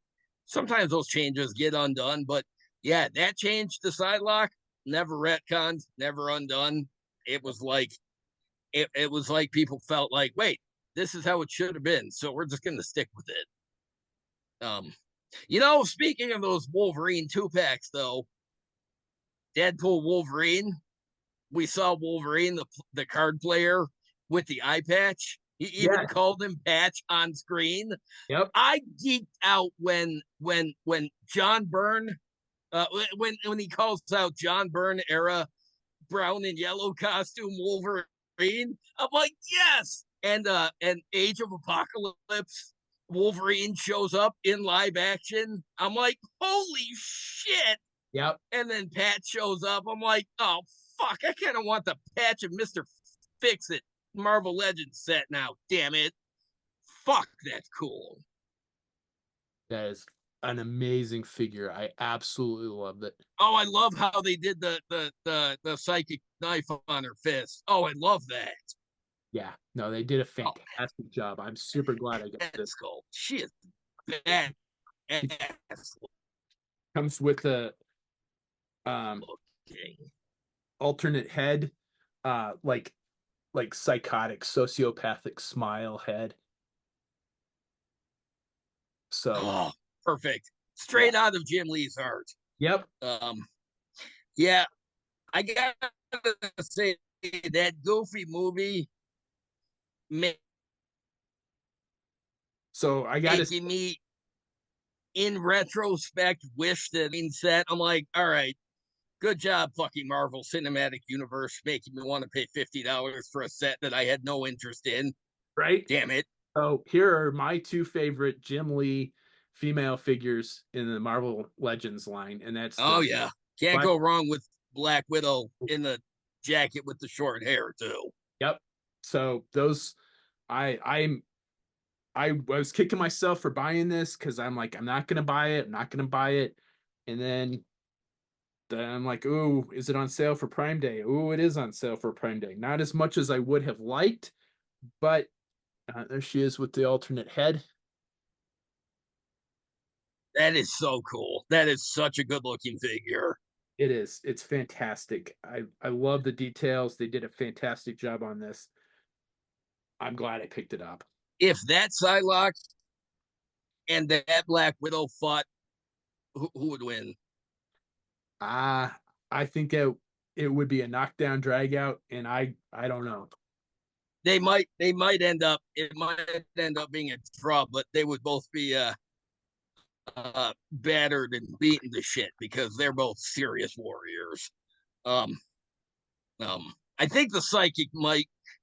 Sometimes those changes get undone, but yeah, that change to Psylocke never retconned, never undone. It was like it was like people felt like, wait, this is how it should have been, so we're just going to stick with it. Speaking of those Wolverine 2-packs, though, Deadpool Wolverine, we saw Wolverine, the card player with the eye patch. He even
Yeah.
called him Patch on screen.
Yep.
I geeked out when John Byrne, when he calls out John Byrne era brown and yellow costume Wolverine. I'm like, yes. And Age of Apocalypse Wolverine shows up in live action. I'm like, holy shit.
Yep.
And then Pat shows up. I'm like, oh fuck, I kind of want the Patch of Mr. Fix-It Marvel Legends set now. Damn it. Fuck, that's cool.
That is an amazing figure. I absolutely loved it.
Oh, I love how they did the psychic knife on her fist. Oh, I love that.
Yeah, no, they did a fantastic job. I'm super glad I got this.
Cool. She is bad.
Comes with a alternate head, like psychotic, sociopathic smile head. So
perfect. Straight out of Jim Lee's art.
Yep.
Yeah, I gotta say that Goofy movie
so I got
making me, in retrospect, wish that being set. I'm like, all right, good job, fucking Marvel Cinematic Universe, making me want to pay $50 for a set that I had no interest in.
Right?
Damn it.
So here are my two favorite Jim Lee female figures in the Marvel Legends line, and that's
can't go wrong with Black Widow in the jacket with the short hair too.
Yep. So those, I was kicking myself for buying this because I'm like, I'm not gonna buy it. I'm not gonna buy it. And then I'm like, ooh, is it on sale for Prime Day? Ooh, it is on sale for Prime Day. Not as much as I would have liked, but there she is with the alternate head.
That is so cool. That is such a good looking figure.
It is. It's fantastic. I love the details. They did a fantastic job on this. I'm glad I picked it up.
If that Psylocke and that Black Widow fought, who would win?
I think it would be a knockdown drag out, and I don't know.
They might end up, it might end up being a draw, but they would both be battered and beaten to shit because they're both serious warriors. I think the psychic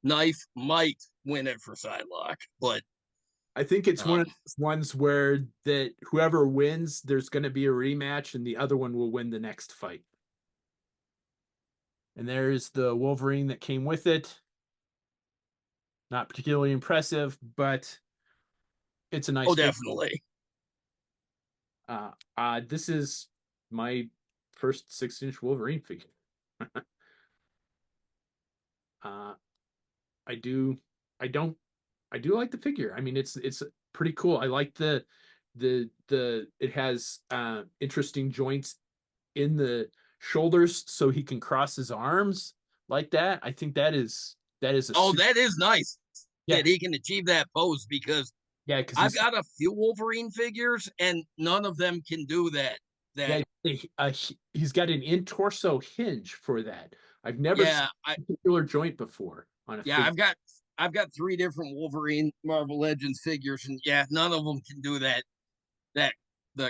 knife might win it for Psylocke, but
I think it's one of those ones where that whoever wins, there's going to be a rematch, and the other one will win the next fight. And there's the Wolverine that came with it. Not particularly impressive, but it's a nice.
Oh, definitely.
This is my first 6-inch Wolverine figure. I do like the figure. I mean, it's pretty cool. I like the it has interesting joints in the shoulders so he can cross his arms like that. I think that is that is
nice. Yeah, that he can achieve that pose because I've got a few Wolverine figures and none of them can do that.
He's got an in torso hinge for that. I've never seen a particular joint before on a figure.
I've got 3 different Wolverine Marvel Legends figures, and none of them can do the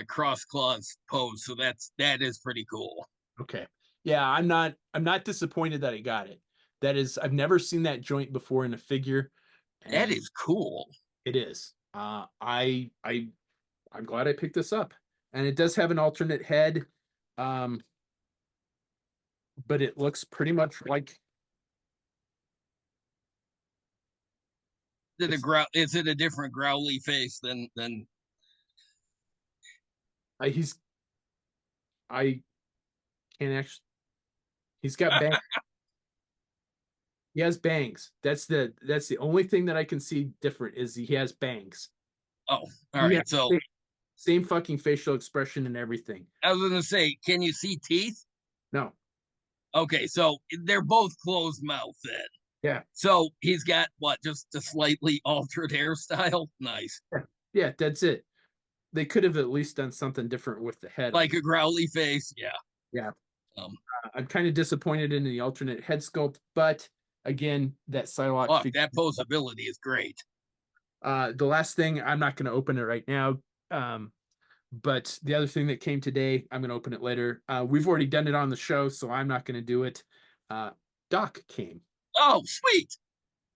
cross claws pose. So that is pretty cool.
Okay. Yeah, I'm not disappointed that I got it. That is, I've never seen that joint before in a figure.
That is cool.
It is. I'm glad I picked this up. And it does have an alternate head. But it looks pretty much like
is it a different growly face than
I can't actually. He's got bangs. He has bangs. That's the only thing that I can see different is he has bangs.
Oh, all right. So
same fucking facial expression and everything.
I was gonna say, can you see teeth?
No.
Okay, so they're both closed mouth then.
Yeah.
So he's got what, just a slightly altered hairstyle? Nice.
Yeah, that's it. they could have at least done something different with the head.
Like a growly face. Yeah.
Yeah.
Um,
I'm kind of disappointed in the alternate head sculpt, but again, that Psylocke figure.
that posability is great.
The last thing, I'm not going to open it right now. But the other thing that came today, I'm going to open it later. We've already done it on the show, so I'm not going to do it. Doc came.
Oh, sweet.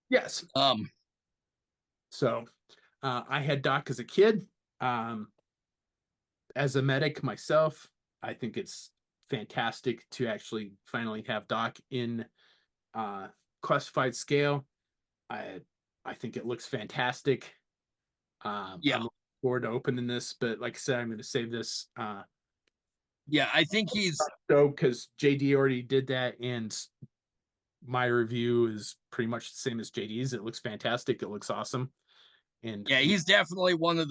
Yes. So I had Doc as a kid. As a medic myself, I think it's fantastic to actually finally have Doc in classified scale. I think it looks fantastic.
Yeah.
I'm looking forward to opening this, but like I said, I'm going to save this.
Yeah, I think he's
so because JD already did that, and my review is pretty much the same as JD's. It looks fantastic. It looks awesome. And
yeah, he's definitely one of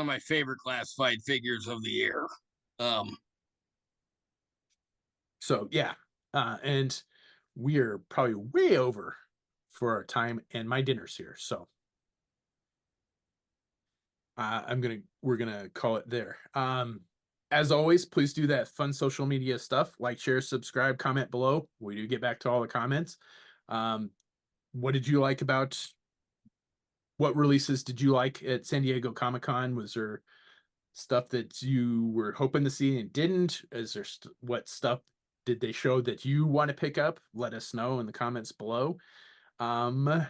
my favorite classified figures of the year.
So yeah, and we're probably way over for our time, and my dinner's here, so we're gonna call it there. As always, please do that fun social media stuff, like, share, subscribe, comment below. We do get back to all the comments. What did you like about what releases did you like at San Diego Comic-Con? Was there stuff that you were hoping to see and didn't? Is there what stuff did they show that you want to pick up? Let us know in the comments below.
And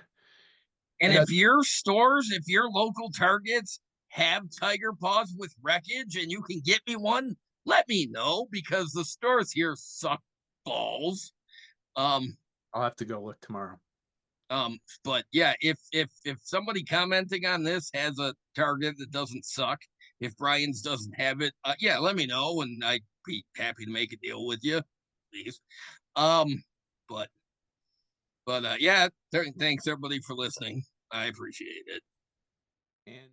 if your stores, if your local Targets have tiger paws with wreckage and you can get me one, let me know, because the stores here suck balls.
I'll have to go look tomorrow.
But yeah, if somebody commenting on this has a Target that doesn't suck, if Brian's doesn't have it, yeah, let me know, and I'd be happy to make a deal with you, please. But yeah, thanks everybody for listening. I appreciate it.
And